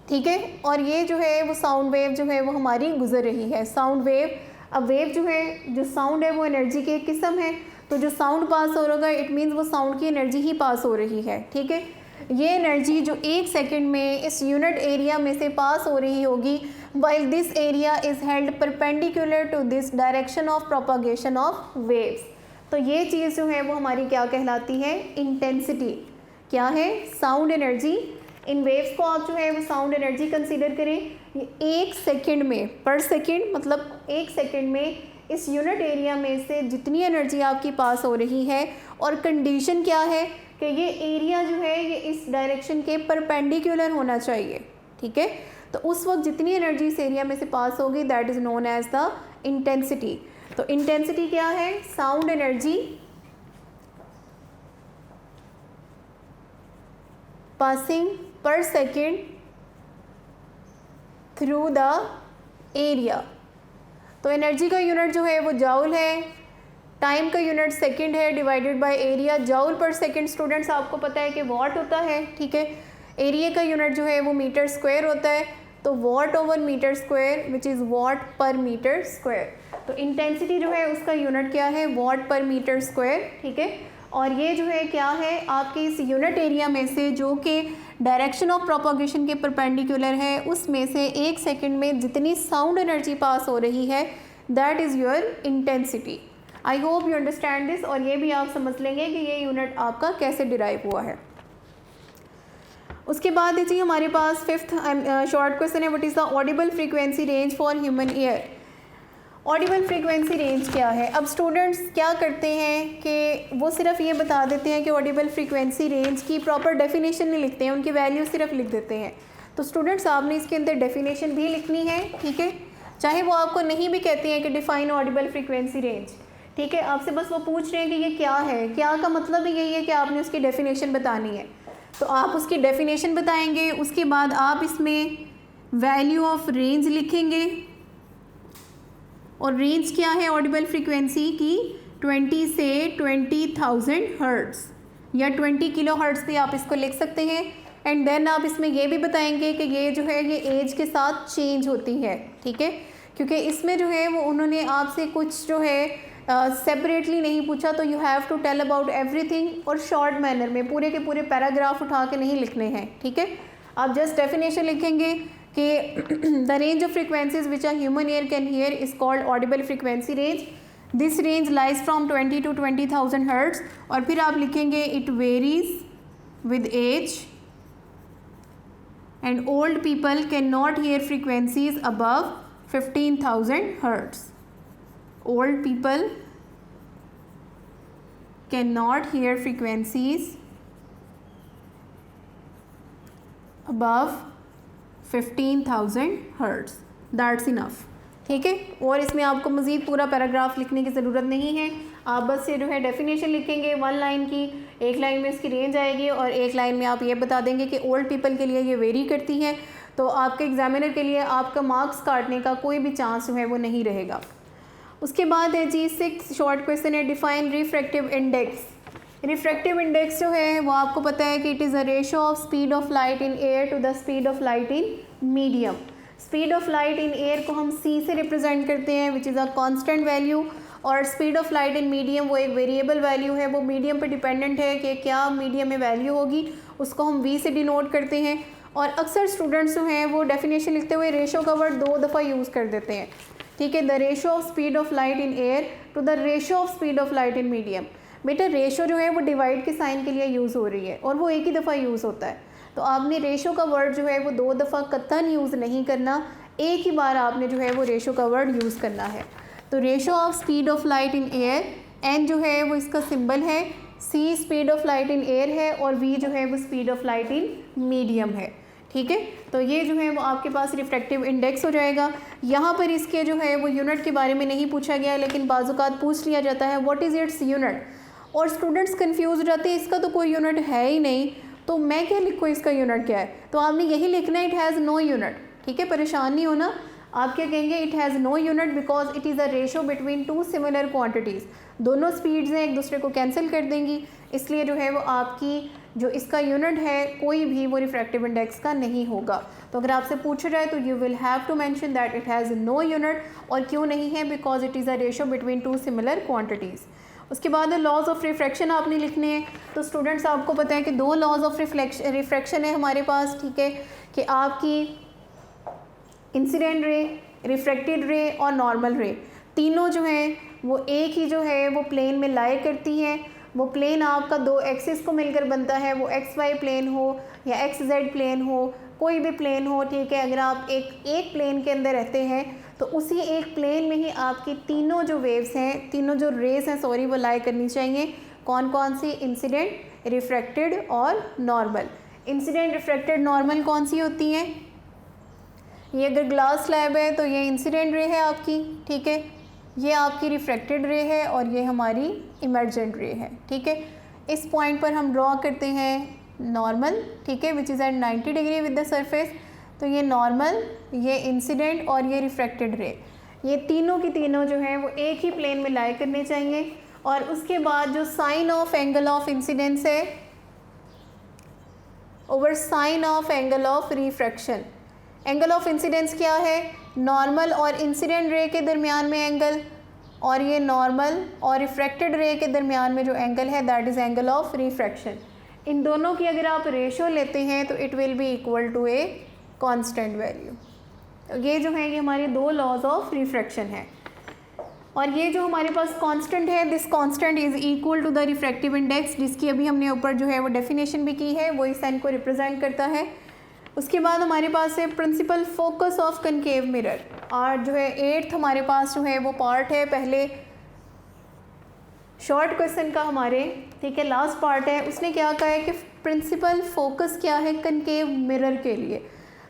ठीक है, और ये जो है वो साउंड वेव जो है वो हमारी गुजर रही है। साउंड वेव, अब वेव जो है, जो साउंड है वो एनर्जी की एक किस्म है, तो जो साउंड पास हो रहा है इट मीन्स वो साउंड की एनर्जी ही पास हो रही है। ठीक है, ये एनर्जी जो 1 सेकेंड में इस यूनिट एरिया में से पास हो रही होगी, while this area is held perpendicular to this direction of propagation of waves. तो ये चीज़ जो है वो हमारी क्या कहलाती है, इंटेंसिटी। क्या है, साउंड एनर्जी। इन वेव्स को आप जो है वो साउंड एनर्जी कंसीडर करें। ये 1 सेकेंड में, पर सेकेंड मतलब 1 सेकेंड में इस यूनिट एरिया में से जितनी एनर्जी आपकी पास हो रही है, और कंडीशन क्या है कि ये एरिया जो है ये इस डायरेक्शन के परपेंडिकुलर होना चाहिए। ठीक है, तो उस वक्त जितनी एनर्जी इस एरिया में से पास होगी that is known as the intensity. तो इंटेंसिटी क्या है, sound energy passing per second through the area. तो एनर्जी का यूनिट जो है वो जाउल है, टाइम का यूनिट सेकंड है, divided by area. Joule per second students आपको पता है कि वॉट होता है। ठीक है, एरिया का यूनिट जो है वो मीटर स्क्वायर होता है, तो watt over metre square which is watt per metre square. तो इंटेंसिटी जो है उसका यूनिट क्या है, वॉट पर मीटर स्क्वायर। ठीक है, और ये जो है क्या है, आपके इस यूनिट एरिया में से जो कि डायरेक्शन ऑफ प्रोपागेशन के परपेंडिकुलर है, उसमें से 1 सेकेंड में जितनी साउंड एनर्जी पास हो रही है that is your intensity. I hope you understand this, और ये भी आप समझ लेंगे कि ये यूनिट आपका कैसे डिराइव हुआ है। उसके बाद देखिए हमारे पास 5th शॉर्ट क्वेश्चन है, what is the Audible frequency range for human ear. Audible frequency range क्या है। अब स्टूडेंट्स क्या करते हैं कि वो सिर्फ ये बता देते हैं कि ऑडिबल फ्रीक्वेंसी रेंज की प्रॉपर डेफिनेशन नहीं लिखते हैं, उनकी वैल्यू सिर्फ लिख देते हैं। तो स्टूडेंट्स आपने इसके अंदर डेफिनेशन भी लिखनी है। ठीक है, चाहे वो आपको नहीं भी कहते हैं कि डिफाइन ऑडिबल फ्रीक्वेंसी रेंज। ठीक है, आपसे बस वो पूछ रहे हैं कि ये क्या है, क्या का मतलब ही यही है कि आपने उसकी डेफिनेशन बतानी है, तो आप उसकी डेफिनेशन बताएंगे। उसके बाद आप इसमें वैल्यू ऑफ रेंज लिखेंगे, और रेंज क्या है ऑडिबल फ्रीक्वेंसी की, 20 से 20,000 हर्ट्ज़ या 20 किलो हर्ट्ज़ भी आप इसको लिख सकते हैं। एंड देन आप इसमें ये भी बताएंगे कि ये जो है ये एज के साथ चेंज होती है। ठीक है, क्योंकि इसमें जो है वो उन्होंने आपसे कुछ जो है सेपरेटली नहीं पूछा, तो you have to tell about everything, और शॉर्ट मैनर में पूरे के पूरे पैराग्राफ उठा के नहीं लिखने हैं। ठीक है, आप जस्ट डेफिनेशन लिखेंगे कि the range of frequencies which a human ear can hear is called audible frequency range. This range lies from 20 to 20,000 hertz, और फिर आप लिखेंगे it varies with age and old people can not hear frequencies above 15,000 hertz. Old people cannot hear frequencies above 15,000 hertz. That's enough. ठीक है, और इसमें आपको मज़ीद पूरा पैराग्राफ लिखने की ज़रूरत नहीं है। आप बस ये जो है डेफिनेशन लिखेंगे 1 लाइन की, 1 लाइन में इसकी रेंज आएगी, और 1 लाइन में आप ये बता देंगे कि ओल्ड पीपल के लिए ये वेरी करती है। तो तो आपके एग्जामिनर के लिए आपका मार्क्स काटने का कोई भी चांस जो है वो नहीं रहेगा। उसके बाद है जी 6 शॉर्ट क्वेश्चन है, define refractive index. Refractive index जो है वो आपको पता है कि it is a ratio of speed of light in air to the speed of light in medium. Speed of light in air को हम c से रिप्रेजेंट करते हैं which is a constant value, और speed of light in medium वो एक वेरिएबल वैल्यू है, वो मीडियम पे डिपेंडेंट है कि क्या मीडियम में वैल्यू होगी, उसको हम v से डिनोट करते हैं। और अक्सर स्टूडेंट्स जो हैं वो डेफिनेशन लिखते हुए रेशो का वर्ड 2 दफ़ा यूज़ कर देते हैं, ठीक है। The ratio of speed of light in air to the ratio of speed of light in medium. बेटा रेशो जो है वो डिवाइड के साइन के लिए यूज़ हो रही है और वो एक ही दफ़ा यूज़ होता है, तो आपने रेशो का वर्ड जो है वो 2 दफ़ा कतन यूज़ नहीं करना, एक ही बार आपने जो है वो रेशो का वर्ड यूज़ करना है। तो ratio of speed of light in air, n जो है वो इसका सिंबल है, c speed of light in air है और वी जो है वो speed of light in medium है, ठीक है। तो ये जो है वो आपके पास रिफ्रैक्टिव इंडेक्स हो जाएगा। यहाँ पर इसके जो है वो यूनिट के बारे में नहीं पूछा गया, लेकिन बाज़-औक़ात पूछ लिया जाता है व्हाट इज़ इट्स यूनिट, और स्टूडेंट्स कंफ्यूज हो जाते हैं इसका तो कोई यूनिट है ही नहीं, तो मैं क्या लिखूँ इसका यूनिट क्या है। तो आपने यही लिखना है इट हैज़ नो यूनिट, ठीक है, परेशान नहीं होना। आप क्या कहेंगे it has no unit because it is a ratio between 2 similar quantities. दोनों स्पीड्स हैं एक दूसरे को कैंसिल कर देंगी, इसलिए जो है वो आपकी जो इसका यूनिट है कोई भी वो रिफ्रैक्टिव इंडेक्स का नहीं होगा। तो अगर आपसे पूछा जाए तो you will have to mention that it has no unit, और क्यों नहीं है, because it is a ratio between 2 similar quantities. उसके बाद लॉज ऑफ रिफ्रैक्शन आपने लिखने हैं। तो स्टूडेंट्स आपको पता है कि 2 लॉज ऑफ रिफ्रैक्शन है हमारे पास, ठीक है, कि आपकी इंसिडेंट रे, रिफ्रैक्टेड रे और नॉर्मल रे, तीनों जो हैं वो एक ही जो है वो प्लेन में लाई करती हैं। वो प्लेन आपका 2 एक्सिस को मिलकर बनता है, वो एक्स वाई प्लेन हो या एक्स जेड प्लेन हो, कोई भी प्लेन हो, ठीक है। अगर आप एक प्लेन के अंदर रहते हैं तो उसी एक प्लेन में ही आपकी तीनों जो वेव्स हैं, तीनों जो रेस हैं सॉरी, वो लाई करनी चाहिए। कौन कौन सी, इंसिडेंट, रिफ्रैक्टेड और नॉर्मल। इंसिडेंट, रिफ्रैक्टेड, नॉर्मल कौन सी होती हैं, ये अगर ग्लास स्लैब है तो ये इंसिडेंट रे है आपकी, ठीक है, ये आपकी रिफ्रैक्टेड रे है और ये हमारी इमर्जेंट रे है, ठीक है। इस पॉइंट पर हम ड्रॉ करते हैं नॉर्मल, ठीक है, which is at 90 degree with the surface. तो ये नॉर्मल, ये इंसिडेंट और ये रिफ्रैक्टेड रे, ये तीनों की तीनों जो हैं वो एक ही प्लेन में लाई करने चाहिए। और उसके बाद जो sine of angle of incidence है over sine of angle of refraction. Angle of incidence क्या है, नॉर्मल और इंसिडेंट रे के दरमियान में एंगल, और ये नॉर्मल और रिफ्रैक्टेड रे के दरमियान में जो एंगल है that is angle of refraction. इन दोनों की अगर आप रेशो लेते हैं तो it will be equal to a constant value. ये जो है ये हमारे 2 लॉज ऑफ रिफ्रैक्शन है, और ये जो हमारे पास कांस्टेंट है, this constant is equal to the refractive index, जिसकी अभी हमने ऊपर जो है वो डेफिनेशन भी की है, वो इस एन को रिप्रेजेंट करता है। उसके बाद हमारे पास है principal focus of concave mirror, और जो है 8th हमारे पास जो है वो पार्ट है, पहले शॉर्ट क्वेश्चन का हमारे, ठीक है, लास्ट पार्ट है। उसने क्या कहा है कि प्रिंसिपल फोकस क्या है कनकेव मिरर के लिए।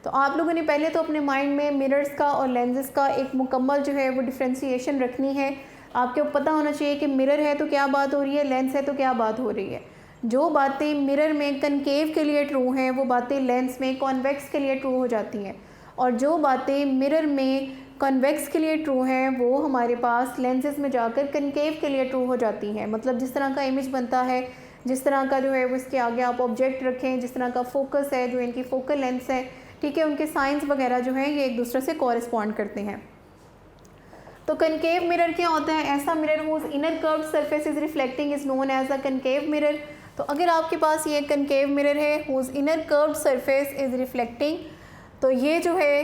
तो आप लोगों ने पहले तो अपने माइंड में मिरर्स का और लेंसेज का एक मुकम्मल जो है वो डिफ्रेंसीशन रखनी है। आपको पता होना चाहिए कि मिरर है तो क्या बात हो रही है, लेंस है तो क्या बात हो रही है। जो बातें मिरर में कनकेव के लिए ट्रू हैं वो बातें लेंस में कॉन्वेक्स के लिए ट्रू हो जाती हैं, और जो बातें मिरर में कॉन्वेक्स के लिए ट्रू हैं वो हमारे पास लेंसेज में जाकर कनकेव के लिए ट्रू हो जाती हैं। मतलब जिस तरह का इमेज बनता है, जिस तरह का जो है वो इसके आगे आप ऑब्जेक्ट रखें, जिस तरह का फोकस है, जो इनकी फोकल लेंथ है, ठीक है, उनके साइंस वगैरह जो हैं ये एक दूसरे से कॉरेस्पॉन्ड करते हैं। तो कनकेव मिरर क्या होता है, ऐसा mirror whose inner curved surface is reflecting is known as a concave mirror. तो अगर आपके पास ये कनकेव मिरर है whose inner curved surface is reflecting, तो ये जो है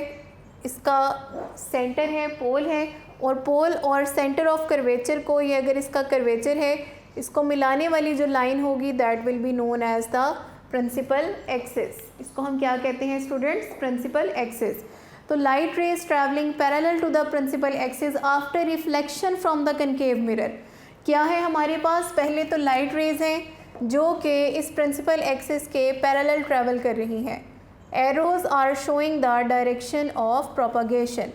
इसका सेंटर है, पोल है, और पोल और सेंटर ऑफ कर्वेचर को, ये अगर इसका कर्वेचर है, इसको मिलाने वाली जो लाइन होगी that will be known as the principal axis. इसको हम क्या कहते हैं स्टूडेंट्स, प्रिंसिपल एक्सिस। तो light rays travelling parallel to the principal axis after reflection from the concave mirror. क्या है हमारे पास, पहले तो लाइट रेज हैं जो कि इस प्रिंसिपल एक्सिस के पैरेलल ट्रैवल कर रही हैं। Arrows are showing the direction of propagation,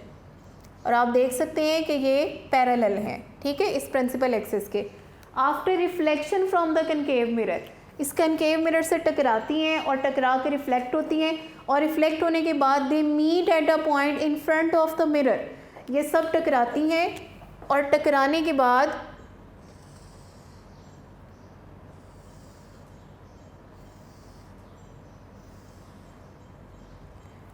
और आप देख सकते हैं कि ये पैरेलल हैं, ठीक है, इस प्रिंसिपल एक्सिस के। After reflection from the concave mirror, इस कनकेव मिरर से टकराती हैं और टकरा के रिफ्लेक्ट होती हैं, और रिफ्लेक्ट होने के बाद they meet at a point in front of the mirror. ये सब टकराती हैं और टकराने के बाद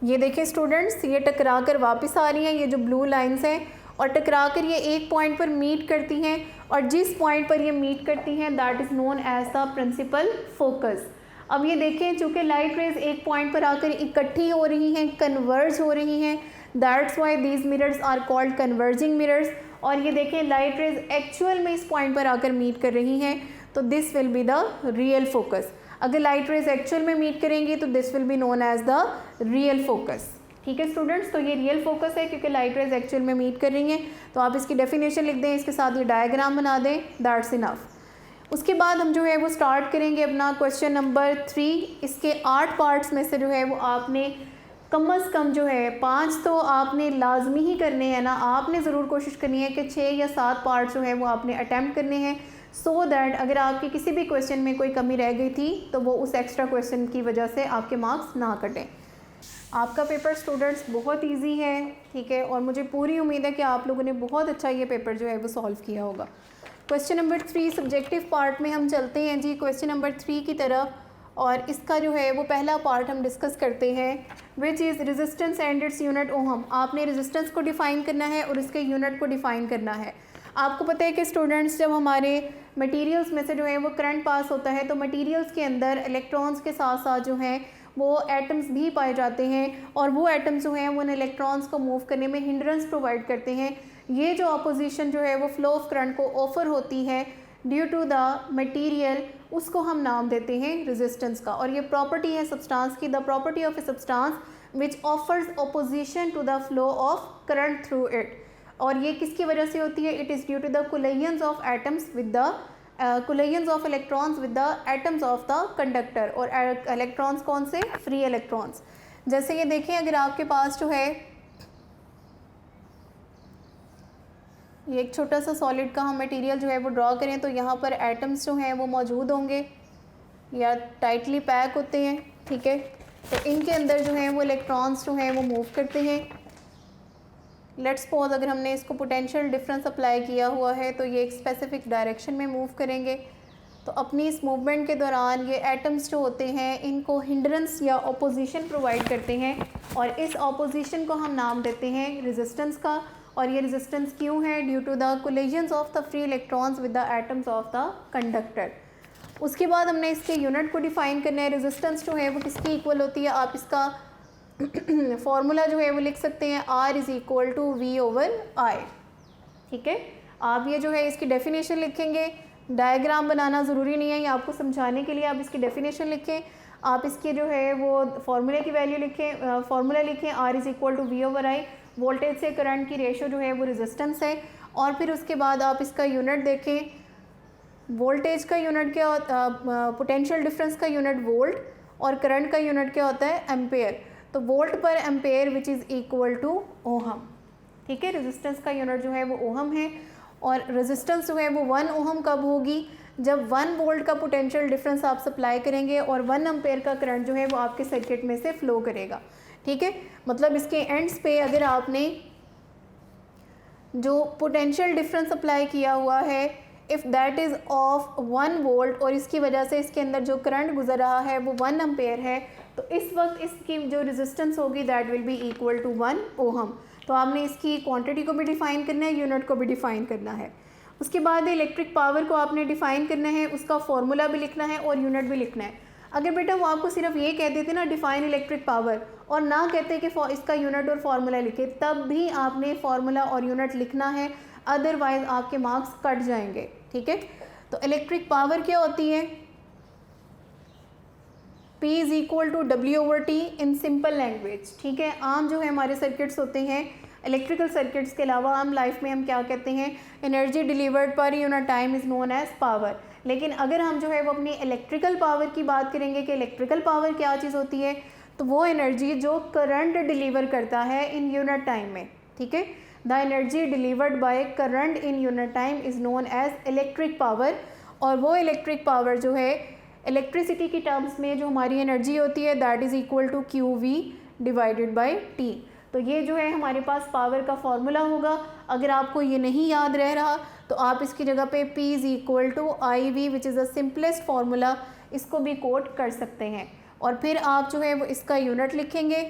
ये देखें स्टूडेंट्स, ये टकरा कर वापस आ रही हैं, ये जो ब्लू लाइंस हैं, और टकरा कर ये एक पॉइंट पर मीट करती हैं, और जिस पॉइंट पर ये मीट करती हैं that is known as the principal focus. अब ये देखें, चूँकि लाइट रेज एक पॉइंट पर आकर इकट्ठी हो रही हैं, कन्वर्ज हो रही हैं, that's why these mirrors are called converging mirrors. और ये देखें लाइट रेज एक्चुअल में इस पॉइंट पर आकर मीट कर रही हैं, तो this will be the real focus. अगर लाइट रेज एक्चुअल में मीट करेंगी तो this will be known as the real focus. ठीक है स्टूडेंट्स, तो ये रियल फोकस है क्योंकि लाइट रेज एक्चुअल में मीट कर रही हैं। तो आप इसकी डेफिनेशन लिख दें, इसके साथ ये डायग्राम बना दें, दैट्स इनफ। उसके बाद हम जो है वो स्टार्ट करेंगे अपना क्वेश्चन नंबर 3। इसके 8 पार्ट्स में से जो है वो आपने कम अज़ कम जो है 5 तो आपने लाजमी ही करने हैं ना, आपने ज़रूर कोशिश करनी है कि 6 या 7 पार्ट जो है वो आपने अटैम्प्ट करने हैं, सो दैट अगर आपके किसी भी क्वेश्चन में कोई कमी रह गई थी तो वो उस एक्स्ट्रा क्वेश्चन की वजह से आपके मार्क्स ना कटें। आपका पेपर स्टूडेंट्स बहुत इजी है, ठीक है, और मुझे पूरी उम्मीद है कि आप लोगों ने बहुत अच्छा ये पेपर जो है वो सॉल्व किया होगा। क्वेश्चन नंबर 3 सब्जेक्टिव पार्ट में हम चलते हैं जी क्वेश्चन नंबर 3 की तरफ, और इसका जो है वो पहला पार्ट हम डिस्कस करते हैं, which is resistance and its unit ohm. आपने रेजिस्टेंस को डिफ़ाइन करना है और इसके यूनिट को डिफ़ाइन करना है। आपको पता है कि स्टूडेंट्स जब हमारे मटेरियल्स में से जो है वो करंट पास होता है तो मटेरियल्स के अंदर इलेक्ट्रॉन्स के साथ साथ जो हैं वो एटम्स भी पाए जाते हैं, और वो एटम्स जो हैं वो उन इलेक्ट्रॉन्स को मूव करने में हिंड्रेंस प्रोवाइड करते हैं। ये जो अपोजिशन जो है वो फ्लो ऑफ करंट को ऑफर होती है ड्यू टू द मटेरियल, उसको हम नाम देते हैं रेजिस्टेंस का। और ये प्रॉपर्टी है सब्सटेंस की, the property of a substance which offers opposition to the flow of current through it. और ये किसकी वजह से होती है? It is due to the collisions of atoms with the collisions of electrons with the atoms of the conductor. और इलेक्ट्रॉन्स कौन से? Free electrons. जैसे ये देखें, अगर आपके पास जो है ये एक छोटा सा सॉलिड का हम मटेरियल जो है वो ड्रॉ करें तो यहाँ पर एटम्स जो हैं वो मौजूद होंगे या टाइटली पैक होते हैं, ठीक है। तो इनके अंदर जो है वो इलेक्ट्रॉन्स जो हैं वो मूव करते हैं। लेट्स सपोज अगर हमने इसको पोटेंशियल डिफरेंस अप्लाई किया हुआ है तो ये एक स्पेसिफिक डायरेक्शन में मूव करेंगे। तो अपनी इस मूवमेंट के दौरान ये एटम्स जो होते हैं इनको हिंड्रेंस या अपोजिशन प्रोवाइड करते हैं, और इस अपोजिशन को हम नाम देते हैं रेजिस्टेंस का। और ये रेजिस्टेंस क्यों है? Due to the collisions of the free electrons with the atoms of the conductor. उसके बाद हमने इसके यूनिट को डिफाइन करना है। रेजिस्टेंस जो है वो किसकी इक्वल होती है? आप इसका फॉर्मूला जो है वो लिख सकते हैं, R is equal to V/I, ठीक है। आप ये जो है इसकी डेफिनेशन लिखेंगे, डायग्राम बनाना ज़रूरी नहीं है, ये आपको समझाने के लिए आप इसकी डेफिनेशन लिखें। आप इसके जो है वो फार्मूले की वैल्यू लिखें, फार्मूला लिखें R is equal to V/I। Voltage से करंट की रेशो जो है वो रेजिस्टेंस है। और फिर उसके बाद आप इसका यूनिट देखें, वोल्टेज का यूनिट क्या होता है? पोटेंशियल डिफरेंस का यूनिट वोल्ट, और करंट का यूनिट क्या होता है? एम्पेयर। तो volt per ampere which is equal to ohm, ठीक है। रेजिस्टेंस का यूनिट जो है वो ओहम है, और रेजिस्टेंस जो है वो 1 ओहम कब होगी? जब 1 वोल्ट का पोटेंशियल डिफरेंस आप सप्लाई करेंगे और 1 एम्पेयर का करंट जो है वो आपके सर्किट में से फ्लो करेगा, ठीक है। मतलब इसके एंड्स पे अगर आपने जो पोटेंशियल डिफरेंस अप्लाई किया हुआ है if that is of 1 volt और इसकी वजह से इसके अंदर जो करंट गुजर रहा है वो 1 एम्पेयर है, तो इस वक्त इसकी जो रेजिस्टेंस होगी that will be equal to 1 ohm. तो आपने इसकी क्वांटिटी को भी डिफ़ाइन करना है, यूनिट को भी डिफ़ाइन करना है। उसके बाद इलेक्ट्रिक पावर को आपने डिफ़ाइन करना है, उसका फॉर्मूला भी लिखना है और यूनिट भी लिखना है। अगर बेटा वो आपको सिर्फ ये कह देते ना डिफ़ाइन इलेक्ट्रिक पावर और ना कहते कि इसका यूनिट और फार्मूला लिखे, तब भी आपने फार्मूला और यूनिट लिखना है, अदरवाइज़ आपके मार्क्स कट जाएंगे, ठीक है। तो इलेक्ट्रिक पावर क्या होती है? P is equal to W/T in simple language, ठीक है। आम जो है हमारे सर्किट्स होते हैं, इलेक्ट्रिकल सर्किट्स के अलावा आम लाइफ में हम क्या कहते हैं? Energy delivered per unit time is known as power. लेकिन अगर हम जो है वो अपनी इलेक्ट्रिकल पावर की बात करेंगे कि इलेक्ट्रिकल पावर क्या चीज़ होती है, तो वो एनर्जी जो करंट डिलीवर करता है इन यूनिट टाइम में, ठीक है। The energy delivered by current in unit time is known as electric power. और वो इलेक्ट्रिक पावर जो है इलेक्ट्रिसिटी की टर्म्स में जो हमारी एनर्जी होती है that is equal to QV divided by T। तो ये जो है हमारे पास पावर का फॉर्मूला होगा। अगर आपको ये नहीं याद रह रहा तो आप इसकी जगह पे P is equal to IV which is the simplest formula, इसको भी कोट कर सकते हैं। और फिर आप जो है वो इसका यूनिट लिखेंगे,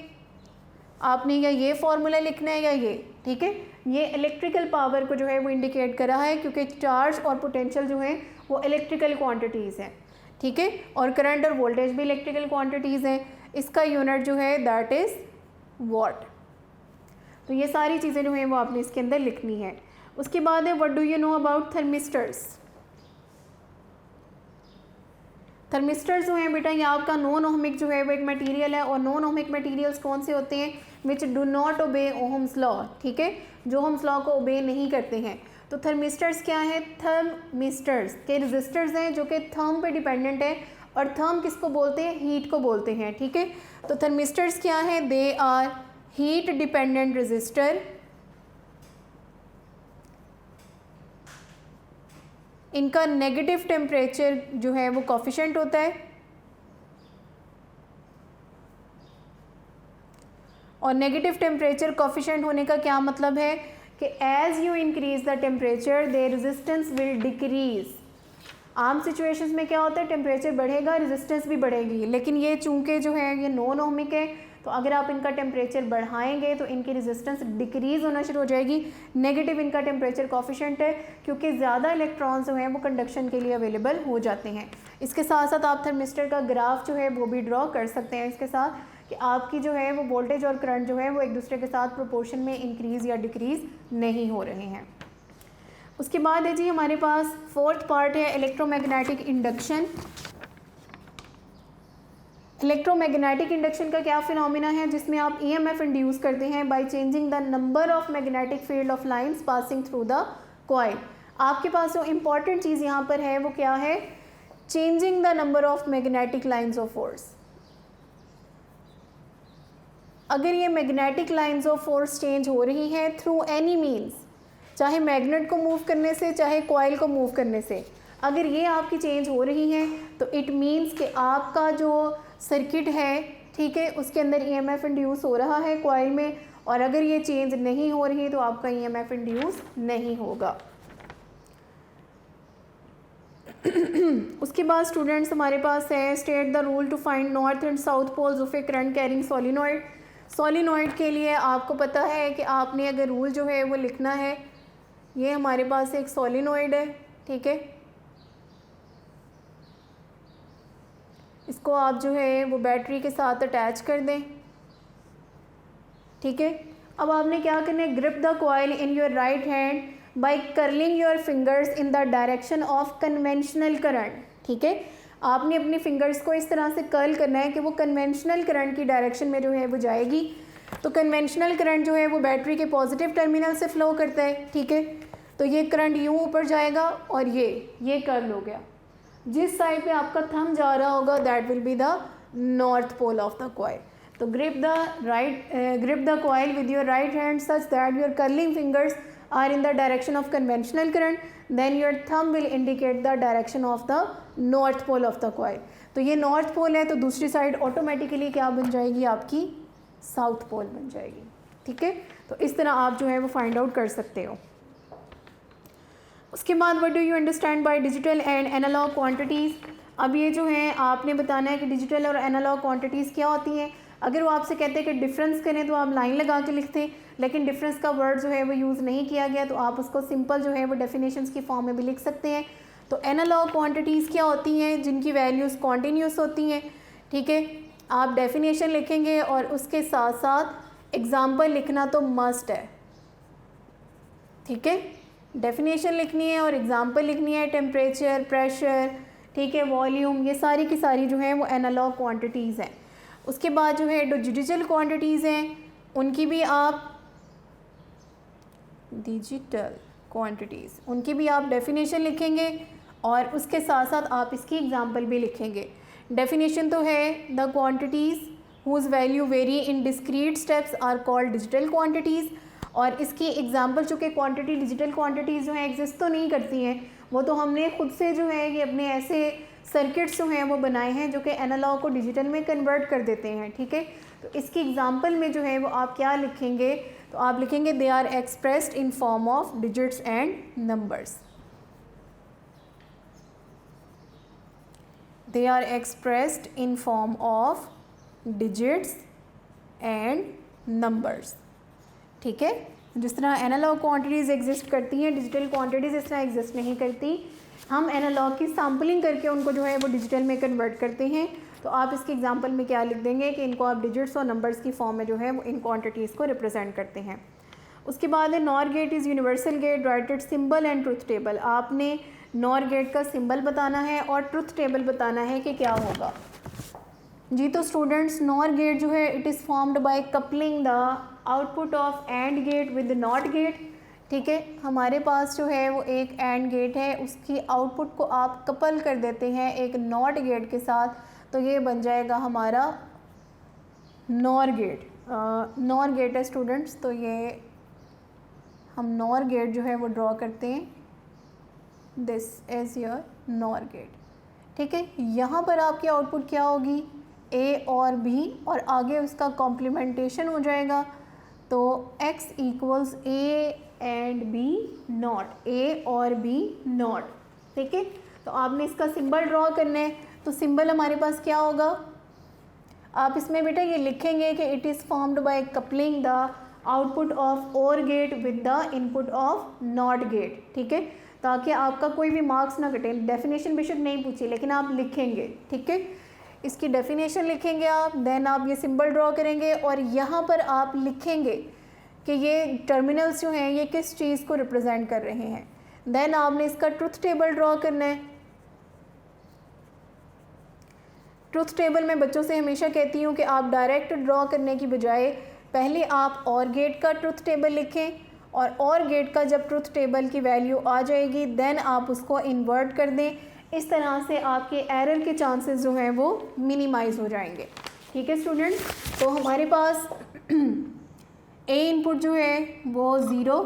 आपने या ये फार्मूला लिखना है या ये, ठीक है। ये इलेक्ट्रिकल पावर को जो है वो इंडिकेट कर रहा है क्योंकि चार्ज और पोटेंशियल जो है वो इलेक्ट्रिकल क्वांटिटीज़ हैं, ठीक है, और करंट और वोल्टेज भी इलेक्ट्रिकल क्वांटिटीज़ हैं। इसका यूनिट जो है दैट इज़ वॉट। तो ये सारी चीज़ें जो हैं वो आपने इसके अंदर लिखनी है। उसके बाद है what do you know about thermistors. Thermistors जो हैं बेटा ये आपका नॉन ओहमिक जो है वो एक मटेरियल है, और नॉन ओहमिक मटेरियल्स कौन से होते हैं, which do not obey Ohm's law, ठीक है, जो ओहम्स लॉ को ओबे नहीं करते हैं। तो थर्मिस्टर्स क्या है, थर्मिस्टर्स के रजिस्टर्स हैं जो कि थर्म पे डिपेंडेंट है, और थर्म किसको बोलते हैं, हीट को बोलते हैं, ठीक है। तो थर्मिस्टर्स क्या है, they are heat dependent resistor. इनका नेगेटिव टेम्परेचर जो है वो कोफिशिएंट होता है, और नेगेटिव टेम्परेचर कोफिशिएंट होने का क्या मतलब है कि as you increase the temperature their resistance will decrease. आम सिचुएशंस में क्या होता है, टेम्परेचर बढ़ेगा रेजिस्टेंस भी बढ़ेगी, लेकिन ये चूंकि जो है ये नॉन ओहमिक है, तो अगर आप इनका टेम्परेचर बढ़ाएंगे तो इनकी रेजिस्टेंस डिक्रीज़ होना शुरू हो जाएगी। नेगेटिव इनका टेम्परेचर कोफिशिएंट है क्योंकि ज़्यादा इलेक्ट्रॉन्स जो हैं वो कंडक्शन के लिए अवेलेबल हो जाते हैं। इसके साथ साथ आप थर्मिस्टर का ग्राफ जो है वो भी ड्रॉ कर सकते हैं इसके साथ, कि आपकी जो है वो वोल्टेज और करंट जो है वो एक दूसरे के साथ प्रोपोर्शन में इंक्रीज़ या डिक्रीज़ नहीं हो रहे हैं। उसके बाद है जी हमारे पास फोर्थ पार्ट है इलेक्ट्रोमैग्नेटिक इंडक्शन। इलेक्ट्रोमैग्नेटिक इंडक्शन का क्या फिनोमिना है, जिसमें आप EMF इंड्यूस करते हैं by changing the number of magnetic field of lines passing through the coil. आपके पास जो इम्पॉर्टेंट चीज़ यहाँ पर है वो क्या है, changing the number of magnetic lines of force. अगर ये magnetic lines of force change हो रही हैं थ्रू एनी मीन्स, चाहे मैग्नेट को मूव करने से चाहे कॉइल को मूव करने से, अगर ये आपकी चेंज हो रही हैं तो इट मीन्स कि आपका जो सर्किट है, ठीक है, उसके अंदर EMF इंड्यूस हो रहा है कॉइल में, और अगर ये चेंज नहीं हो रही तो आपका EMF इंड्यूस नहीं होगा। उसके बाद स्टूडेंट्स हमारे पास है state the rule to find north and south poles of a current carrying solenoid. Solenoid के लिए आपको पता है कि आपने अगर रूल जो है वो लिखना है, ये हमारे पास एक सोलिनॉइड है, ठीक है, इसको आप जो है वो बैटरी के साथ अटैच कर दें, ठीक है। अब आपने क्या करना है, grip the coil in your right hand by curling your fingers in the direction of conventional current, ठीक है। आपने अपने फिंगर्स को इस तरह से कर्ल करना है कि वो कन्वेंशनल करंट की डायरेक्शन में जो है वो जाएगी। तो कन्वेंशनल करंट जो है वो बैटरी के पॉजिटिव टर्मिनल से फ्लो करता है, ठीक है। तो ये करंट यूँ ऊपर जाएगा और ये कर्ल हो गया। जिस साइड पे आपका थंब जा रहा होगा that will be the north pole of the coil. तो grip the coil with your right hand such that your curling fingers are in the direction of conventional current, then your thumb will indicate the direction of the north pole of the coil. तो ये नॉर्थ पोल है, तो दूसरी साइड ऑटोमेटिकली क्या बन जाएगी, आपकी साउथ पोल बन जाएगी, ठीक है। तो इस तरह आप जो है वो फाइंड आउट कर सकते हो। उसके बाद what do you understand by digital and analog quantities. अब ये जो है आपने बताना है कि डिजिटल और एनालॉग क्वांटिटीज़ क्या होती हैं। अगर वो आपसे कहते हैं कि डिफरेंस करें तो आप लाइन लगा के लिखते हैं, लेकिन डिफरेंस का वर्ड जो है वो यूज़ नहीं किया गया, तो आप उसको सिंपल जो है वो डेफिनेशंस की फॉर्म में भी लिख सकते हैं। तो एनालॉग क्वांटिटीज़ क्या होती हैं, जिनकी वैल्यूज़ कॉन्टीन्यूस होती हैं, ठीक है। आप डेफिनेशन लिखेंगे और उसके साथ साथ एग्ज़ाम्पल लिखना तो मस्ट है, ठीक है। डेफिनेशन लिखनी है और एग्ज़ाम्पल लिखनी है, टेम्परेचर, प्रेशर, ठीक है, वॉल्यूम, ये सारी की सारी जो है वो एनालॉग क्वांटिटीज़ हैं। उसके बाद जो है डिजिटल क्वांटिटीज़ हैं, उनकी भी आप डिजिटल क्वांटिटीज़ उनकी भी आप डेफिनेशन लिखेंगे और उसके साथ साथ आप इसकी एग्ज़ाम्पल भी लिखेंगे। डेफिनेशन तो है the quantities whose value vary in discrete steps are called digital quantities, और इसकी एग्जांपल चूँकि क्वांटिटी डिजिटल क्वांटिटीज़ जो हैं एग्जिस्ट तो नहीं करती हैं, वो तो हमने खुद से जो है ये अपने ऐसे सर्किट्स जो हैं वो बनाए हैं जो कि एनालॉग को डिजिटल में कन्वर्ट कर देते हैं। ठीक है, तो इसकी एग्जांपल में जो है वो आप क्या लिखेंगे, तो आप लिखेंगे they are expressed in form of digits and numbers. They are expressed in form of digits and numbers. ठीक है, जिस तरह एनालॉग क्वांटिटीज़ एग्जिस्ट करती हैं, डिजिटल क्वांटिटीज़ इस तरह एग्जिस्ट नहीं करती। हम एनालॉग की सैम्पलिंग करके उनको जो है वो डिजिटल में कन्वर्ट करते हैं। तो आप इसके एग्जांपल में क्या लिख देंगे कि इनको आप डिजिट्स और नंबर्स की फॉर्म में जो है वो इन क्वांटिटीज़ को रिप्रेजेंट करते हैं। उसके बाद है NOR gate is universal gate, write it symbol and truth table. आपने नॉर गेट का सिंबल बताना है और ट्रुथ टेबल बताना है कि क्या होगा। जी तो स्टूडेंट्स, नॉर गेट जो है it is formed by coupling the output of AND gate with NOT gate. ठीक है, हमारे पास जो है वो एक एंड गेट है, उसकी आउटपुट को आप कपल कर देते हैं एक नॉट गेट के साथ, तो ये बन जाएगा हमारा नॉर गेट। नॉर गेट है स्टूडेंट्स, तो ये हम नॉर गेट जो है वो ड्रॉ करते हैं, this is your NOR gate. ठीक है, यहाँ पर आपकी आउटपुट क्या होगी, ए और बी, और आगे उसका कॉम्प्लीमेंटेशन हो जाएगा, तो x equals a and b not, a और बी नॉट। ठीक है, तो आपने इसका सिंबल ड्रॉ करना है, तो सिंबल हमारे पास क्या होगा, आप इसमें बेटा ये लिखेंगे कि it is formed by coupling the output of OR gate with the input of NOT gate. ठीक है, ताकि आपका कोई भी मार्क्स ना कटे। डेफिनेशन बेशक नहीं पूछी लेकिन आप लिखेंगे। ठीक है, इसकी डेफिनेशन लिखेंगे आप, देन आप ये सिंबल ड्रॉ करेंगे और यहाँ पर आप लिखेंगे कि ये टर्मिनल्स जो हैं ये किस चीज़ को रिप्रेजेंट कर रहे हैं। देन आपने इसका ट्रुथ टेबल ड्रॉ करना है। ट्रुथ टेबल में बच्चों से हमेशा कहती हूँ कि आप डायरेक्ट ड्रॉ करने की बजाय पहले आप और गेट का ट्रुथ टेबल लिखें, और गेट का जब ट्रुथ टेबल की वैल्यू आ जाएगी देन आप उसको इन्वर्ट कर दें। इस तरह से आपके एरर के चांसेस जो हैं वो मिनिमाइज़ हो जाएंगे। ठीक है स्टूडेंट्स, तो हमारे पास ए इनपुट जो है वो 0,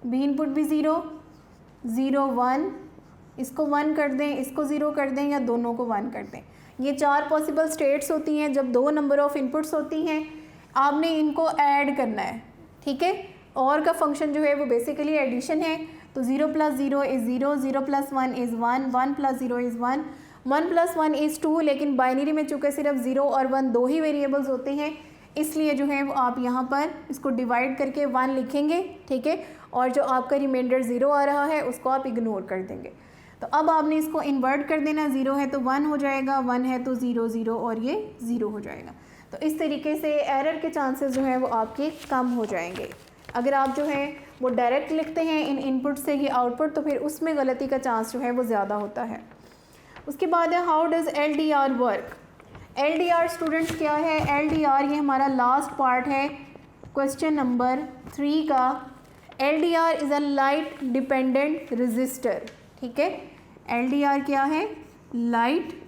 बी इनपुट भी 0, 0 1, इसको 1 कर दें, इसको 0 कर दें, या दोनों को 1 कर दें। ये 4 पॉसिबल स्टेट्स होती हैं जब 2 नंबर ऑफ़ इनपुट्स होती हैं, आपने इनको ऐड करना है। ठीक है, और का फंक्शन जो है वो बेसिकली एडिशन है, तो 0 + 0 इज़ 0, 0 + 1 इज़ 1, 1 + 0 इज़ 1, 1 + 1 इज़ 2। लेकिन बाइनरी में चूँकि सिर्फ 0 और 1 दो ही वेरिएबल्स होते हैं, इसलिए जो है वो आप यहाँ पर इसको डिवाइड करके 1 लिखेंगे। ठीक है, और जो आपका रिमाइंडर 0 आ रहा है उसको आप इग्नोर कर देंगे। तो अब आपने इसको इन्वर्ट कर देना, 0 है तो 1 हो जाएगा, 1 है तो 0 0 और ये 0 हो जाएगा। तो इस तरीके से एरर के चांसेस जो है वो आपके कम हो जाएंगे। अगर आप जो है वो डायरेक्ट लिखते हैं इन इनपुट से ही आउटपुट, तो फिर उसमें गलती का चांस जो है वो ज़्यादा होता है। उसके बाद है how does LDR work. LDR students क्या है, LDR ये हमारा लास्ट पार्ट है क्वेश्चन नंबर 3 का। LDR is a light dependent register. ठीक है, LDR क्या है, लाइट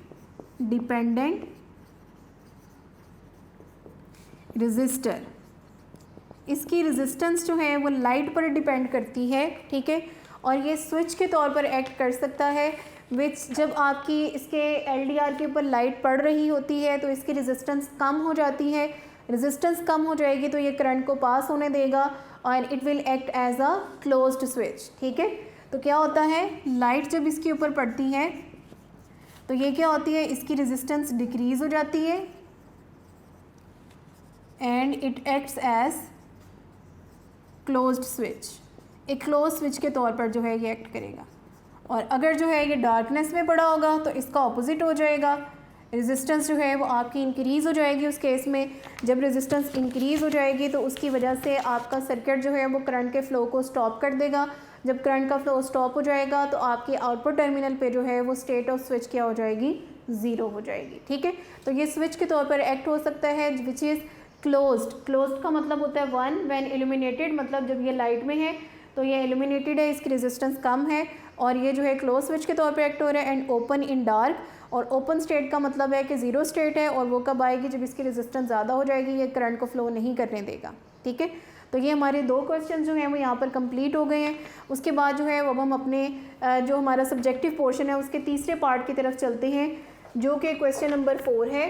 डिपेंडेंट रजिस्टर। इसकी रेजिस्टेंस जो है वो लाइट पर डिपेंड करती है। ठीक है, और ये स्विच के तौर पर एक्ट कर सकता है, विच जब आपकी इसके LDR के ऊपर लाइट पड़ रही होती है तो इसकी रेजिस्टेंस कम हो जाती है। रेजिस्टेंस कम हो जाएगी तो ये करंट को पास होने देगा और it will act as a closed switch. ठीक है, तो क्या होता है, लाइट जब इसके ऊपर पड़ती है तो ये क्या होती है, इसकी रेजिस्टेंस डिक्रीज़ हो जाती है and it acts as closed switch. एक क्लोज स्विच के तौर पर जो है ये एक्ट करेगा। और अगर जो है ये डार्कनेस में पड़ा होगा तो इसका ऑपोजिट हो जाएगा, रेजिस्टेंस जो है वो आपकी इंक्रीज़ हो जाएगी। उस केस में जब रेजिस्टेंस इंक्रीज़ हो जाएगी तो उसकी वजह से आपका सर्किट जो है वो करंट के फ़्लो को स्टॉप कर देगा। जब करंट का फ़्लो स्टॉप हो जाएगा तो आपकी आउटपुट टर्मिनल पे जो है वो स्टेट ऑफ स्विच क्या हो जाएगी, 0 हो जाएगी। ठीक है, तो ये स्विच के तौर पर एक्ट हो सकता है विच इज़ क्लोज्ड। क्लोज्ड का मतलब होता है 1, व्हेन इल्यूमिनेटेड मतलब जब ये लाइट में है तो ये इल्यूमिनेटेड है, इसकी रेजिस्टेंस कम है और ये जो है क्लोज स्विच के तौर पे एक्ट हो रहा है। एंड ओपन इन डार्क, और ओपन स्टेट का मतलब है कि 0 स्टेट है और वो कब आएगी, जब इसकी रेजिस्टेंस ज़्यादा हो जाएगी, ये करंट को फ्लो नहीं करने देगा। ठीक है, तो ये हमारे 2 क्वेश्चन जो हैं वो यहाँ पर कंप्लीट हो गए हैं। उसके बाद जो है अब हम अपने जो हमारा सब्जेक्टिव पोर्शन है उसके तीसरे पार्ट की तरफ चलते हैं, जो कि क्वेश्चन नंबर 4 है।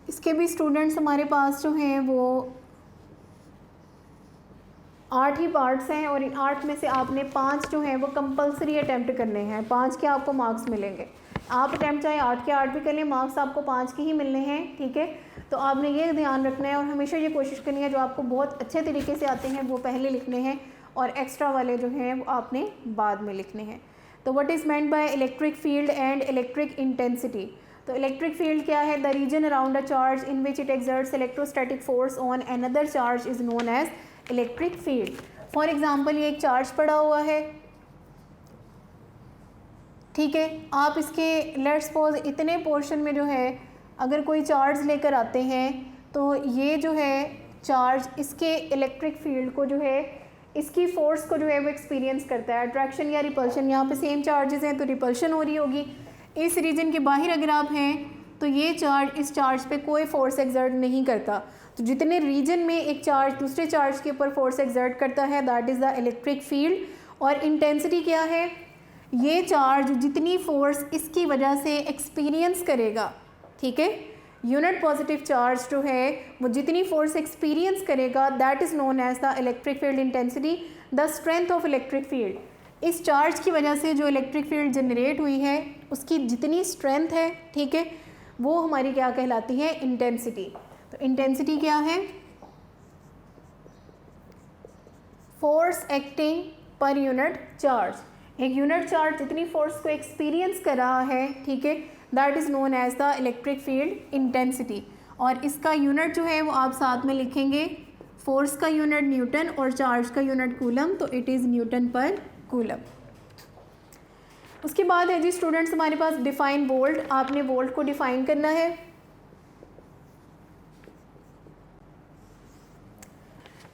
इसके भी स्टूडेंट्स हमारे पास जो हैं वो 8 ही पार्ट्स हैं और इन 8 में से आपने 5 जो हैं वो कंपलसरी अटैम्प्ट करने हैं। 5 के आपको मार्क्स मिलेंगे। आप अटैम्प्ट चाहे 8 के 8 भी कर लें, मार्क्स आपको 5 के ही मिलने हैं, ठीक है। तो आपने ये ध्यान रखना है और हमेशा ये कोशिश करनी है जो आपको बहुत अच्छे तरीके से आते हैं वो पहले लिखने हैं और एक्स्ट्रा वाले जो हैं वो आपने बाद में लिखने हैं। तो what is meant by electric field and electric intensity. तो इलेक्ट्रिक फील्ड क्या है? The region around a charge in which it exerts electrostatic force on another charge is known as electric field. For example ये एक चार्ज पड़ा हुआ है, ठीक है। आप इसके लेट्स सपोज इतने पोर्शन में जो है अगर कोई चार्ज लेकर आते हैं तो ये जो है चार्ज इसके इलेक्ट्रिक फील्ड को जो है इसकी फोर्स को जो है वो एक्सपीरियंस करता है, अट्रैक्शन या रिपल्शन। यहाँ पे सेम चार्जेस हैं तो रिपल्शन हो रही होगी। इस रीजन के बाहर अगर आप हैं तो ये चार्ज इस चार्ज पे कोई फोर्स एक्सर्ट नहीं करता। तो जितने रीजन में एक चार्ज दूसरे चार्ज के ऊपर फोर्स एक्सर्ट करता है that is the electric field. और इंटेंसिटी क्या है? ये चार्ज जितनी फोर्स इसकी वजह से एक्सपीरियंस करेगा, ठीक है। यूनिट पॉजिटिव चार्ज जो है वो जितनी फोर्स एक्सपीरियंस करेगा that is known as the electric field intensity. The strength of electric field, इस चार्ज की वजह से जो इलेक्ट्रिक फील्ड जनरेट हुई है उसकी जितनी स्ट्रेंथ है, ठीक है, वो हमारी क्या कहलाती है? इंटेंसिटी। तो इंटेंसिटी क्या है? फोर्स एक्टिंग पर यूनिट चार्ज। एक यूनिट चार्ज जितनी फोर्स को एक्सपीरियंस कर रहा है, ठीक है, that is known as the electric field intensity. और इसका यूनिट जो है वो आप साथ में लिखेंगे, फोर्स का यूनिट न्यूटन और चार्ज का यूनिट कूलम, तो इट इज़ न्यूटन पर कूलम। उसके बाद है जी स्टूडेंट्स हमारे पास डिफाइन वोल्ट। आपने वोल्ट को डिफाइन करना है,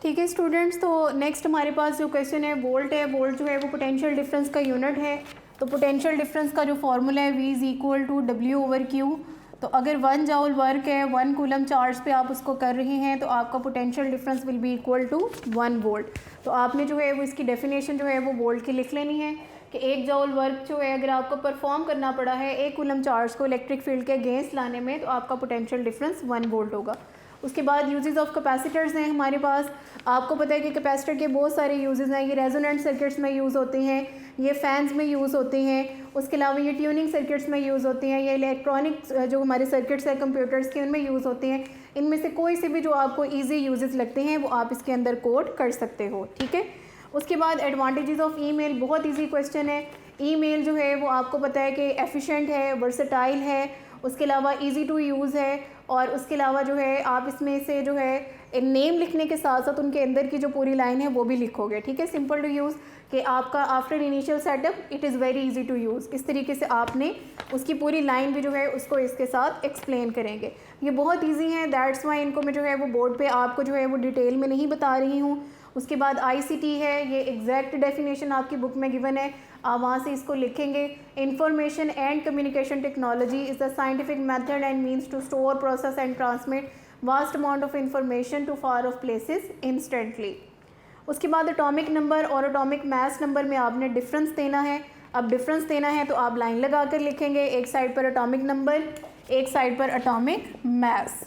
ठीक है स्टूडेंट्स। तो नेक्स्ट हमारे पास जो क्वेश्चन है वोल्ट है। वोल्ट जो है वो पोटेंशियल डिफरेंस का यूनिट है। तो पोटेंशियल डिफरेंस का जो फॉर्मूला है V is equal to W/Q। तो अगर 1 जॉल वर्क है 1 कूलम चार्ज पे आप उसको कर रहे हैं तो आपका potential difference will be equal to 1 volt. तो आपने जो है वो इसकी डेफिनेशन जो है वो वोल्ट की लिख लेनी है कि 1 जॉल वर्क जो है अगर आपको परफॉर्म करना पड़ा है 1 कूलम चार्ज को इलेक्ट्रिक फील्ड के अगेंस्ट लाने में तो आपका पोटेंशियल डिफरेंस 1 वोल्ट होगा। उसके बाद यूजेस ऑफ कैपेसिटर्स हैं हमारे पास। आपको पता है कि कैपेसिटर के बहुत सारे यूजेस हैं। ये रेजोनेंट सर्किट्स में यूज़ होते हैं, ये फैंस में यूज़ होते हैं, उसके अलावा ये ट्यूनिंग सर्किट्स में यूज़ होते हैं, ये इलेक्ट्रॉनिक जो हमारे सर्किट्स हैं कंप्यूटर्स के उनमें यूज़ होते हैं। इनमें से कोई से भी जो आपको ईजी यूजेस लगते हैं वो आप इसके अंदर कोड कर सकते हो, ठीक है। उसके बाद एडवांटेजेस ऑफ ईमेल, बहुत ईजी क्वेश्चन है। ईमेल जो है वो आपको पता है कि एफिशिएंट है, वर्सेटाइल है, उसके अलावा इजी टू यूज़ है और उसके अलावा जो है आप इसमें से जो है नेम लिखने के साथ साथ उनके अंदर की जो पूरी लाइन है वो भी लिखोगे, ठीक है। सिंपल टू यूज़ कि आपका after initial setup it is very easy to use, इस तरीके से आपने उसकी पूरी लाइन भी जो है उसको इसके साथ एक्सप्लेन करेंगे। ये बहुत ईजी है, दैट्स वाई इनको मैं जो है वो बोर्ड पे आपको जो है वो डिटेल में नहीं बता रही हूँ। उसके बाद ICT है, ये एग्जैक्ट डेफिनेशन आपकी बुक में गिवन है, आप वहाँ से इसको लिखेंगे। Information and communication technology is the scientific method and means to store, process and transmit vast amount of information to far off places instantly. उसके बाद एटॉमिक नंबर और एटॉमिक मास नंबर में आपने डिफरेंस देना है। अब डिफरेंस देना है तो आप लाइन लगा कर लिखेंगे, एक साइड पर एटॉमिक नंबर, एक साइड पर एटॉमिक मास।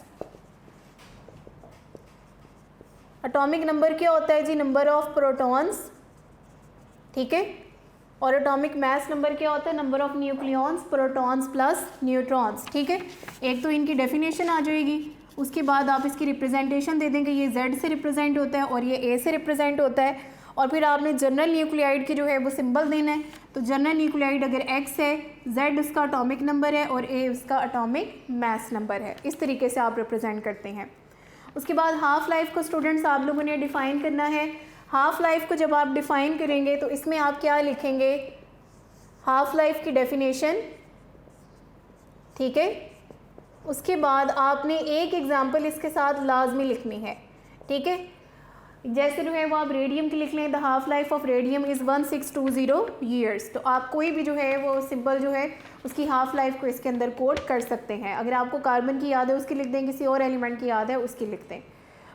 एटॉमिक नंबर क्या होता है जी? नंबर ऑफ प्रोटॉन्स, ठीक है। और एटॉमिक मास नंबर क्या होता है? Number of nucleons, protons plus neutrons, ठीक है। एक तो इनकी डेफिनेशन आ जाएगी, उसके बाद आप इसकी रिप्रेजेंटेशन दे देंगे, ये Z से रिप्रेजेंट होता है और ये A से रिप्रेजेंट होता है। और फिर आपने जनरल न्यूक्लियाइड की जो है वो सिंबल देना है। तो जनरल न्यूक्लियाइड अगर X है, Z उसका एटॉमिक नंबर है और A उसका एटॉमिक मास नंबर है। इस तरीके से आप रिप्रेजेंट करते हैं। उसके बाद हाफ़ लाइफ को स्टूडेंट्स आप लोगों ने डिफ़ाइन करना है। हाफ़ लाइफ को जब आप डिफ़ाइन करेंगे तो इसमें आप क्या लिखेंगे? हाफ़ लाइफ की डेफिनेशन, ठीक है। उसके बाद आपने एक एग्जांपल इसके साथ लाजमी लिखनी है, ठीक है। जैसे जो है वो आप रेडियम की लिख लें, the half life of radium is 1620 years. तो आप कोई भी जो है वो सिंबल जो है उसकी हाफ लाइफ को इसके अंदर कोट कर सकते हैं। अगर आपको कार्बन की याद है उसकी लिख दें, किसी और एलिमेंट की याद है उसकी लिख दें।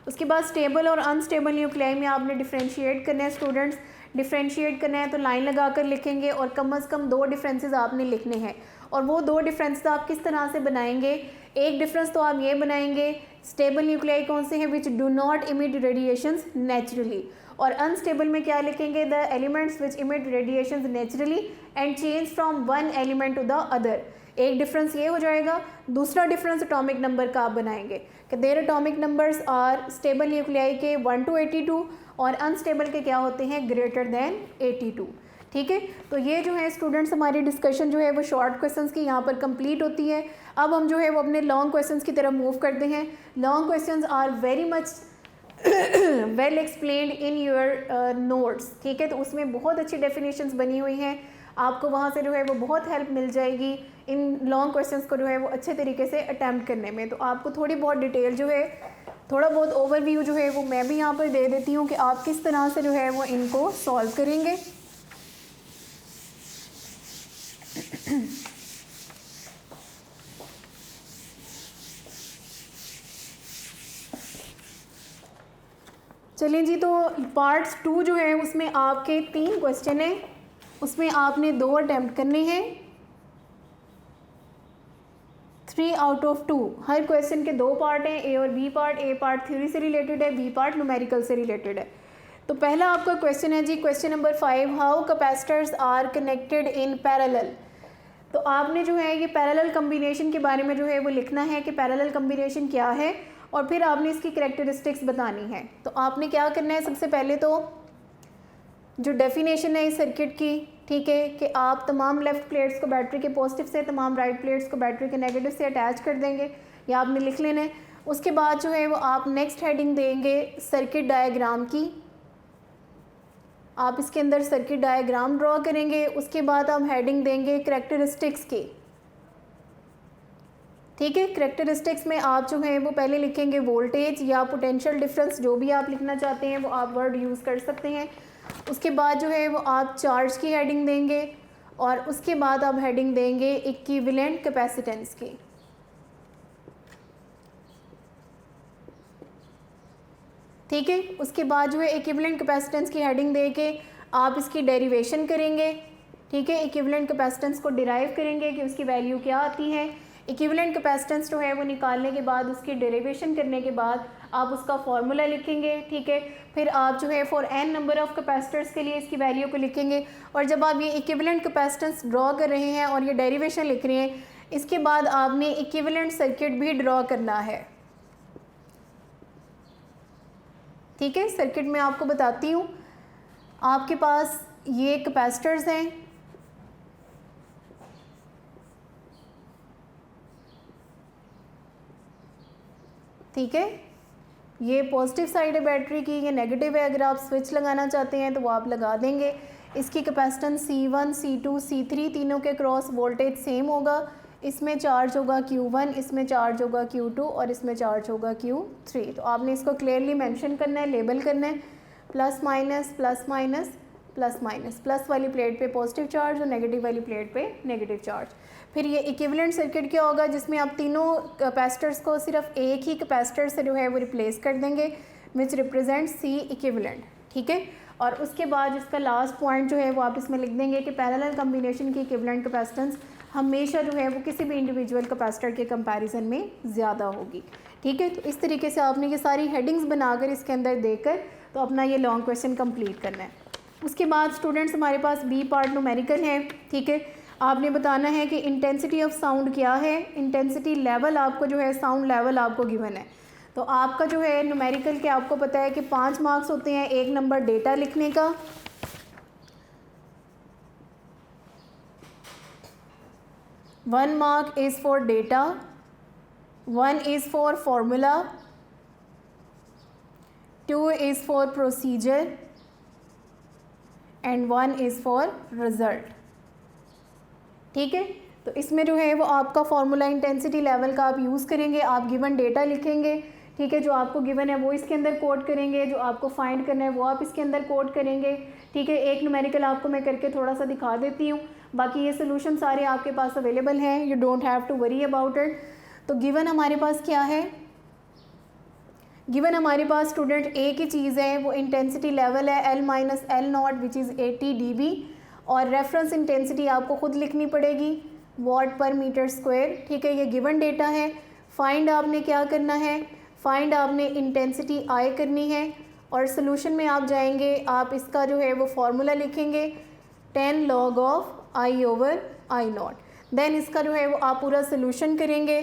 उसके बाद स्टेबल और अनस्टेबल न्यूक्लियाई में आपने डिफ्रेंशिएट करना है स्टूडेंट्स। डिफ्रेंशिएट करना है तो लाइन लगा कर लिखेंगे और कम से कम 2 डिफरेंसेस आपने लिखने हैं। और वो 2 डिफरेंस आप किस तरह से बनाएंगे? एक डिफरेंस तो आप ये बनाएंगे, स्टेबल न्यूक्लियाई कौन से हैं? Which do not emit radiations naturally. और अनस्टेबल में क्या लिखेंगे? The elements which emit radiations naturally and change from one element to the other. एक डिफरेंस ये हो जाएगा। दूसरा डिफरेंस एटॉमिक नंबर का आप बनाएंगे कि their atomic numbers are stable nuclei के 1 to 82 और अनस्टेबल के क्या होते हैं? Greater than 82। ठीक है, तो ये जो है स्टूडेंट्स हमारी डिस्कशन जो है वो शॉर्ट क्वेश्चंस की यहाँ पर कंप्लीट होती है। अब हम जो है वो अपने लॉन्ग क्वेश्चंस की तरफ मूव करते हैं। Long questions are very much well explained in your notes. ठीक है, तो उसमें बहुत अच्छी डेफिनेशंस बनी हुई हैं, आपको वहाँ से जो है वो बहुत हेल्प मिल जाएगी इन लॉन्ग क्वेश्चंस को जो है वो अच्छे तरीके से अटैम्प्ट करने में। तो आपको थोड़ी बहुत डिटेल जो है, थोड़ा बहुत ओवरव्यू जो है वो मैं भी यहाँ पर दे देती हूँ कि आप किस तरह से जो है वो इनको सॉल्व करेंगे। चलिए जी, तो पार्ट्स 2 जो है उसमें आपके 3 क्वेश्चन हैं, उसमें आपने 2 अटैम्प्ट करने हैं, 3 out of 2। हर क्वेश्चन के 2 पार्ट हैं, ए और B part. A part theory से रिलेटेड है, बी पार्ट न्यूमेरिकल से रिलेटेड है। तो पहला आपका क्वेश्चन है जी, question number 5, how capacitors are connected in parallel. तो आपने जो है ये पैरेलल कम्बिनेशन के बारे में जो है वो लिखना है कि पैरेलल कम्बिनेशन क्या है और फिर आपने इसकी करैक्टरिस्टिक्स बतानी है। तो आपने क्या करना है, सबसे पहले तो जो डेफिनेशन है इस सर्किट की, ठीक है, कि आप तमाम लेफ़्ट प्लेट्स को बैटरी के पॉजिटिव से, तमाम राइट प्लेट्स को बैटरी के नेगेटिव से अटैच कर देंगे, या आपने लिख लेना है। उसके बाद जो है वो आप नेक्स्ट हेडिंग देंगे सर्किट डायग्राम की। आप इसके अंदर सर्किट डायग्राम ड्रॉ करेंगे। उसके बाद आप हेडिंग देंगे करैक्टरिस्टिक्स की। ठीक है, करैक्टरिस्टिक्स में आप जो है वो पहले लिखेंगे वोल्टेज या पोटेंशियल डिफरेंस, जो भी आप लिखना चाहते हैं वो आप वर्ड यूज़ कर सकते हैं। उसके बाद जो है वो आप चार्ज की हेडिंग देंगे और उसके बाद आप हेडिंग देंगे इक्विवेलेंट कैपेसिटेंस की। ठीक है, उसके बाद जो है इक्विवेलेंट कैपेसिटेंस की हेडिंग दे के आप इसकी डेरिवेशन करेंगे। ठीक है, इक्विवेलेंट कैपेसिटेंस को डिराइव करेंगे कि उसकी वैल्यू क्या आती है। इक्विवेलेंट कैपेसिटेंस जो है वो निकालने के बाद उसकी डेरिवेशन करने के बाद आप उसका फार्मूला लिखेंगे। ठीक है, फिर आप जो है for n number of capacitors के लिए इसकी वैल्यू को लिखेंगे। और जब आप ये इक्विवेलेंट कैपेसिटेंस ड्रॉ कर रहे हैं और ये डेरिवेशन लिख रहे हैं, इसके बाद आपने इक्विवेलेंट सर्किट भी ड्रॉ करना है। ठीक है, सर्किट में आपको बताती हूँ, आपके पास ये कैपेसिटर्स हैं, ठीक है, ये पॉजिटिव साइड है बैटरी की, ये नेगेटिव है। अगर आप स्विच लगाना चाहते हैं तो वो आप लगा देंगे। इसकी कैपेसिटेंस C1, C2, C3 तीनों के क्रॉस वोल्टेज सेम होगा। इसमें चार्ज होगा Q1, इसमें चार्ज होगा Q2 और इसमें चार्ज होगा Q3। तो आपने इसको क्लियरली मेंशन करना है, लेबल करना है, plus minus plus minus plus minus. Plus वाली प्लेट पे पॉजिटिव चार्ज और नेगेटिव वाली प्लेट पे नेगेटिव चार्ज। फिर ये इक्विवेलेंट सर्किट क्या होगा, जिसमें आप तीनों कैपेसिटर्स को सिर्फ एक ही कैपेसिटर से जो है वो रिप्लेस कर देंगे, विच रिप्रेजेंट C इक्विवेलेंट। ठीक है, और उसके बाद इसका लास्ट पॉइंट जो है वो आप इसमें लिख देंगे कि पैरेलल कम्बिनेशन की इक्विवेलेंट कैपेसिटेंस हमेशा जो है वो किसी भी इंडिविजुअल कैपेसिटर के कंपैरिजन में ज़्यादा होगी। ठीक है, तो इस तरीके से आपने ये सारी हेडिंग्स बनाकर इसके अंदर देकर तो अपना ये लॉन्ग क्वेश्चन कंप्लीट करना है। उसके बाद स्टूडेंट्स हमारे पास बी पार्ट न्यूमेरिकल है। ठीक है, आपने बताना है कि इंटेंसिटी ऑफ साउंड क्या है। इंटेंसिटी लेवल आपको जो है, साउंड लेवल आपको गिवन है। तो आपका जो है न्यूमेरिकल के आपको पता है कि 5 मार्क्स होते हैं। 1 नंबर डेटा लिखने का, 1 mark is for data, 1 is for formula, 2 is for procedure and 1 is for result। ठीक है, तो इसमें जो है वो आपका फार्मूला इंटेंसिटी लेवल का आप यूज़ करेंगे। आप गिवन डेटा लिखेंगे, ठीक है। जो आपको गिवन है वो इसके अंदर कोड करेंगे, जो आपको फाइंड करना है वो आप इसके अंदर कोड करेंगे, ठीक है। एक न्यूमेरिकल आपको मैं करके थोड़ा सा दिखा देती हूँ, बाकी ये सोल्यूशन सारे आपके पास अवेलेबल हैं, you don't have to worry about it. तो गिवन हमारे पास क्या है, गिवन हमारे पास स्टूडेंट एक ही चीज़ है, वो इंटेंसिटी लेवल है L-L0 विच इज़ 80 dB, और रेफरेंस इंटेंसिटी आपको खुद लिखनी पड़ेगी वॉट पर मीटर स्क्वायर, ठीक है। ये गिवन डेटा है। फाइंड आपने क्या करना है, फाइंड आपने इंटेंसिटी आई करनी है, और सोल्यूशन में आप जाएंगे, आप इसका जो है वो फार्मूला लिखेंगे 10 log ऑफ I/I0। देन इसका जो है वो आप पूरा सोल्यूशन करेंगे,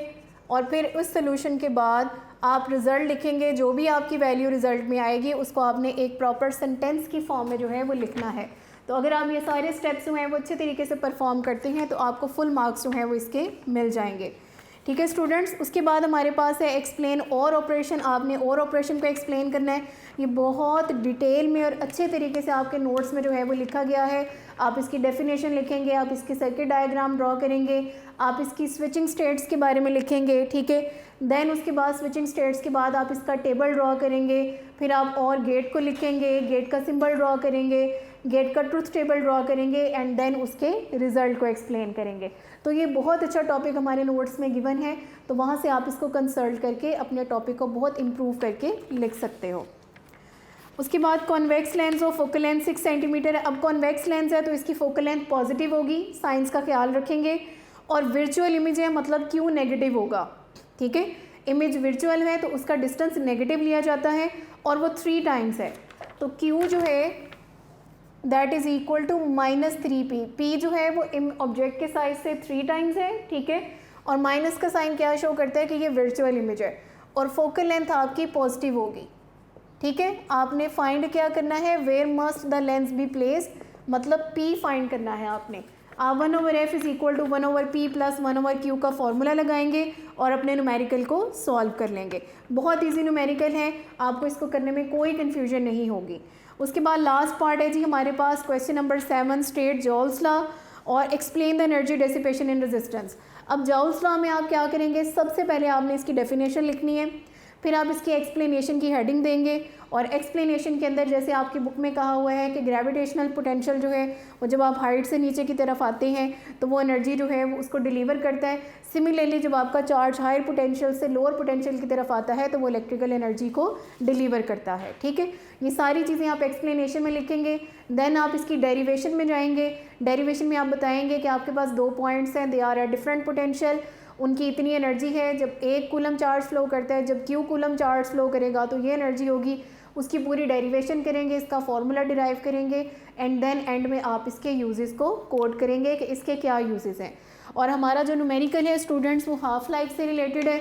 और फिर उस सोल्यूशन के बाद आप रिज़ल्ट लिखेंगे, जो भी आपकी वैल्यू रिज़ल्ट में आएगी उसको आपने एक प्रॉपर सेंटेंस की फॉर्म में जो है वो लिखना है। तो अगर आप ये सारे स्टेप्स जो हैं वो अच्छे तरीके से परफॉर्म करते हैं तो आपको फुल मार्क्स जो हैं वो इसके मिल जाएंगे, ठीक है स्टूडेंट्स। उसके बाद हमारे पास है एक्सप्लेन और ऑपरेशन। आपने और ऑपरेशन को एक्सप्लेन करना है, ये बहुत डिटेल में और अच्छे तरीके से आपके नोट्स में जो है वो लिखा गया है। आप इसकी डेफिनेशन लिखेंगे, आप इसकी सर्किट डायग्राम ड्रॉ करेंगे, आप इसकी स्विचिंग स्टेट्स के बारे में लिखेंगे, ठीक है। देन उसके बाद स्विचिंग स्टेट्स के बाद आप इसका टेबल ड्रॉ करेंगे, फिर आप और गेट को लिखेंगे, गेट का सिंबल ड्रॉ करेंगे, गेट का ट्रुथ टेबल ड्रॉ करेंगे, एंड देन उसके रिज़ल्ट को एक्सप्लेन करेंगे। तो ये बहुत अच्छा टॉपिक हमारे नोट्स में गिवन है, तो वहाँ से आप इसको कंसल्ट करके अपने टॉपिक को बहुत इम्प्रूव करके लिख सकते हो। उसके बाद कॉन्वेक्स लेंस और फोकल लेंथ 6 सेंटीमीटर है। अब कॉन्वेक्स लेंस है तो इसकी फोकल लेंथ पॉजिटिव होगी, साइंस का ख्याल रखेंगे, और वर्चुअल इमेज है मतलब क्यू नेगेटिव होगा, ठीक है। इमेज वर्चुअल है तो उसका डिस्टेंस नेगेटिव लिया जाता है, और वो 3 टाइम्स है, तो क्यू जो है that is equal to -3p। p जो है वो ऑब्जेक्ट के साइज से 3 टाइम्स है, ठीक है, और माइनस का साइन क्या शो करता है कि ये वर्चुअल इमेज है, और फोकल लेंथ आपकी पॉजिटिव होगी, ठीक है। आपने फाइंड क्या करना है, where must the lens be placed, मतलब p फाइंड करना है आपने। आप 1/f is equal to 1/p plus 1/q का फॉर्मूला लगाएंगे और अपने न्यूमेरिकल को सॉल्व कर लेंगे। बहुत ईजी न्यूमेरिकल है, आपको इसको करने में कोई कन्फ्यूजन नहीं होगी। उसके बाद लास्ट पार्ट है जी हमारे पास question number 7, state Joule's law और explain the energy dissipation in resistance. अब जॉल्स लॉ में आप क्या करेंगे, सबसे पहले आपने इसकी डेफिनेशन लिखनी है, फिर आप इसकी एक्सप्लेनेशन की हेडिंग देंगे, और एक्सप्लेनेशन के अंदर जैसे आपकी बुक में कहा हुआ है कि ग्रेविटेशनल पोटेंशियल जो है वो जब आप हाइट से नीचे की तरफ आते हैं तो वो एनर्जी जो है वो उसको डिलीवर करता है। सिमिलरली जब आपका चार्ज हायर पोटेंशियल से लोअर पोटेंशियल की तरफ आता है तो वो इलेक्ट्रिकल एनर्जी को डिलीवर करता है, ठीक है। ये सारी चीज़ें आप एक्सप्लेनेशन में लिखेंगे। देन आप इसकी डेरिवेशन में जाएंगे। डेरिवेशन में आप बताएंगे कि आपके पास 2 पॉइंट्स हैं, they are at different potential, उनकी इतनी एनर्जी है, जब 1 कूलम चार्ज फ्लो करता है, जब Q कूलम चार्ज फ्लो करेगा तो ये एनर्जी होगी। उसकी पूरी डेरिवेशन करेंगे, इसका फॉर्मूला डिराइव करेंगे, एंड देन एंड में आप इसके यूजेस को कोड करेंगे कि इसके क्या यूजेस हैं। और हमारा जो न्यूमेरिकल है स्टूडेंट्स वो हाफ लाइफ से रिलेटेड है।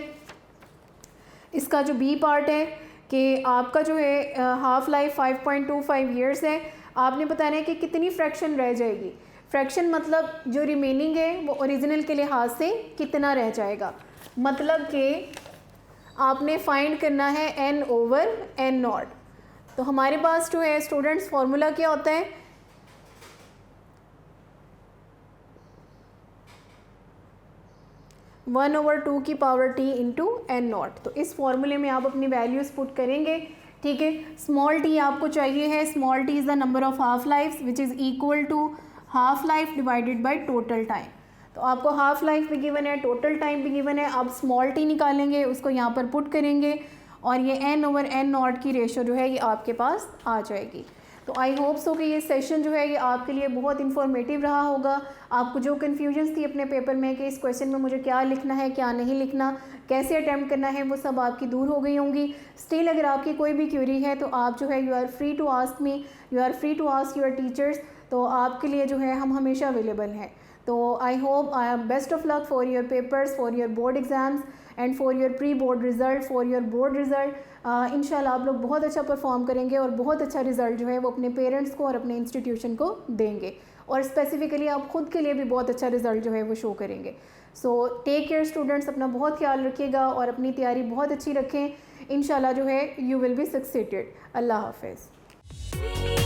इसका जो बी पार्ट है कि आपका जो है हाफ लाइफ 5.25 ईयर्स है। आपने बताना है कि कितनी फ्रैक्शन रह जाएगी। फ्रैक्शन मतलब जो रिमेनिंग है वो ओरिजिनल के लिहाज से कितना रह जाएगा, मतलब कि आपने फाइंड करना है n/n0। तो हमारे पास जो है स्टूडेंट्स फॉर्मूला क्या होता है, (1/2 की पावर t इंटू n0। तो इस फॉर्मूले में आप अपनी वैल्यूज़ पुट करेंगे, ठीक है। स्मॉल t आपको चाहिए है, small t is the number of half life which is equal to half life divided by total time. तो आपको हाफ लाइफ भी गिवन है, टोटल टाइम भी गिवन है, आप स्मॉल t निकालेंगे, उसको यहाँ पर पुट करेंगे, और ये n/n0 की रेशो जो है ये आपके पास आ जाएगी। तो आई होप सो कि ये सेशन जो है ये आपके लिए बहुत इन्फॉर्मेटिव रहा होगा। आपको जो कन्फ्यूजन्स थी अपने पेपर में कि इस क्वेश्चन में मुझे क्या लिखना है क्या नहीं लिखना, कैसे अटैम्प्ट करना है, वो सब आपकी दूर हो गई होंगी। स्टिल अगर आपकी कोई भी क्वेरी है तो आप जो है you are free to ask me, you are free to ask your teachers. तो आपके लिए जो है हम हमेशा अवेलेबल हैं। तो I hope I am best of luck for your papers, for your board exams and for your pre board result, for your board result. इंशाल्लाह आप लोग बहुत अच्छा परफॉर्म करेंगे और बहुत अच्छा रिज़ल्ट जो है वो अपने पेरेंट्स को और अपने इंस्टीट्यूशन को देंगे, और स्पेसिफ़िकली आप ख़ुद के लिए भी बहुत अच्छा रिज़ल्ट जो है वो शो करेंगे। सो टेक केयर स्टूडेंट्स, अपना बहुत ख्याल रखिएगा और अपनी तैयारी बहुत अच्छी रखें। इंशाल्लाह जो है यू विल बी सक्सेटेड। अल्लाह हाफ़िज़।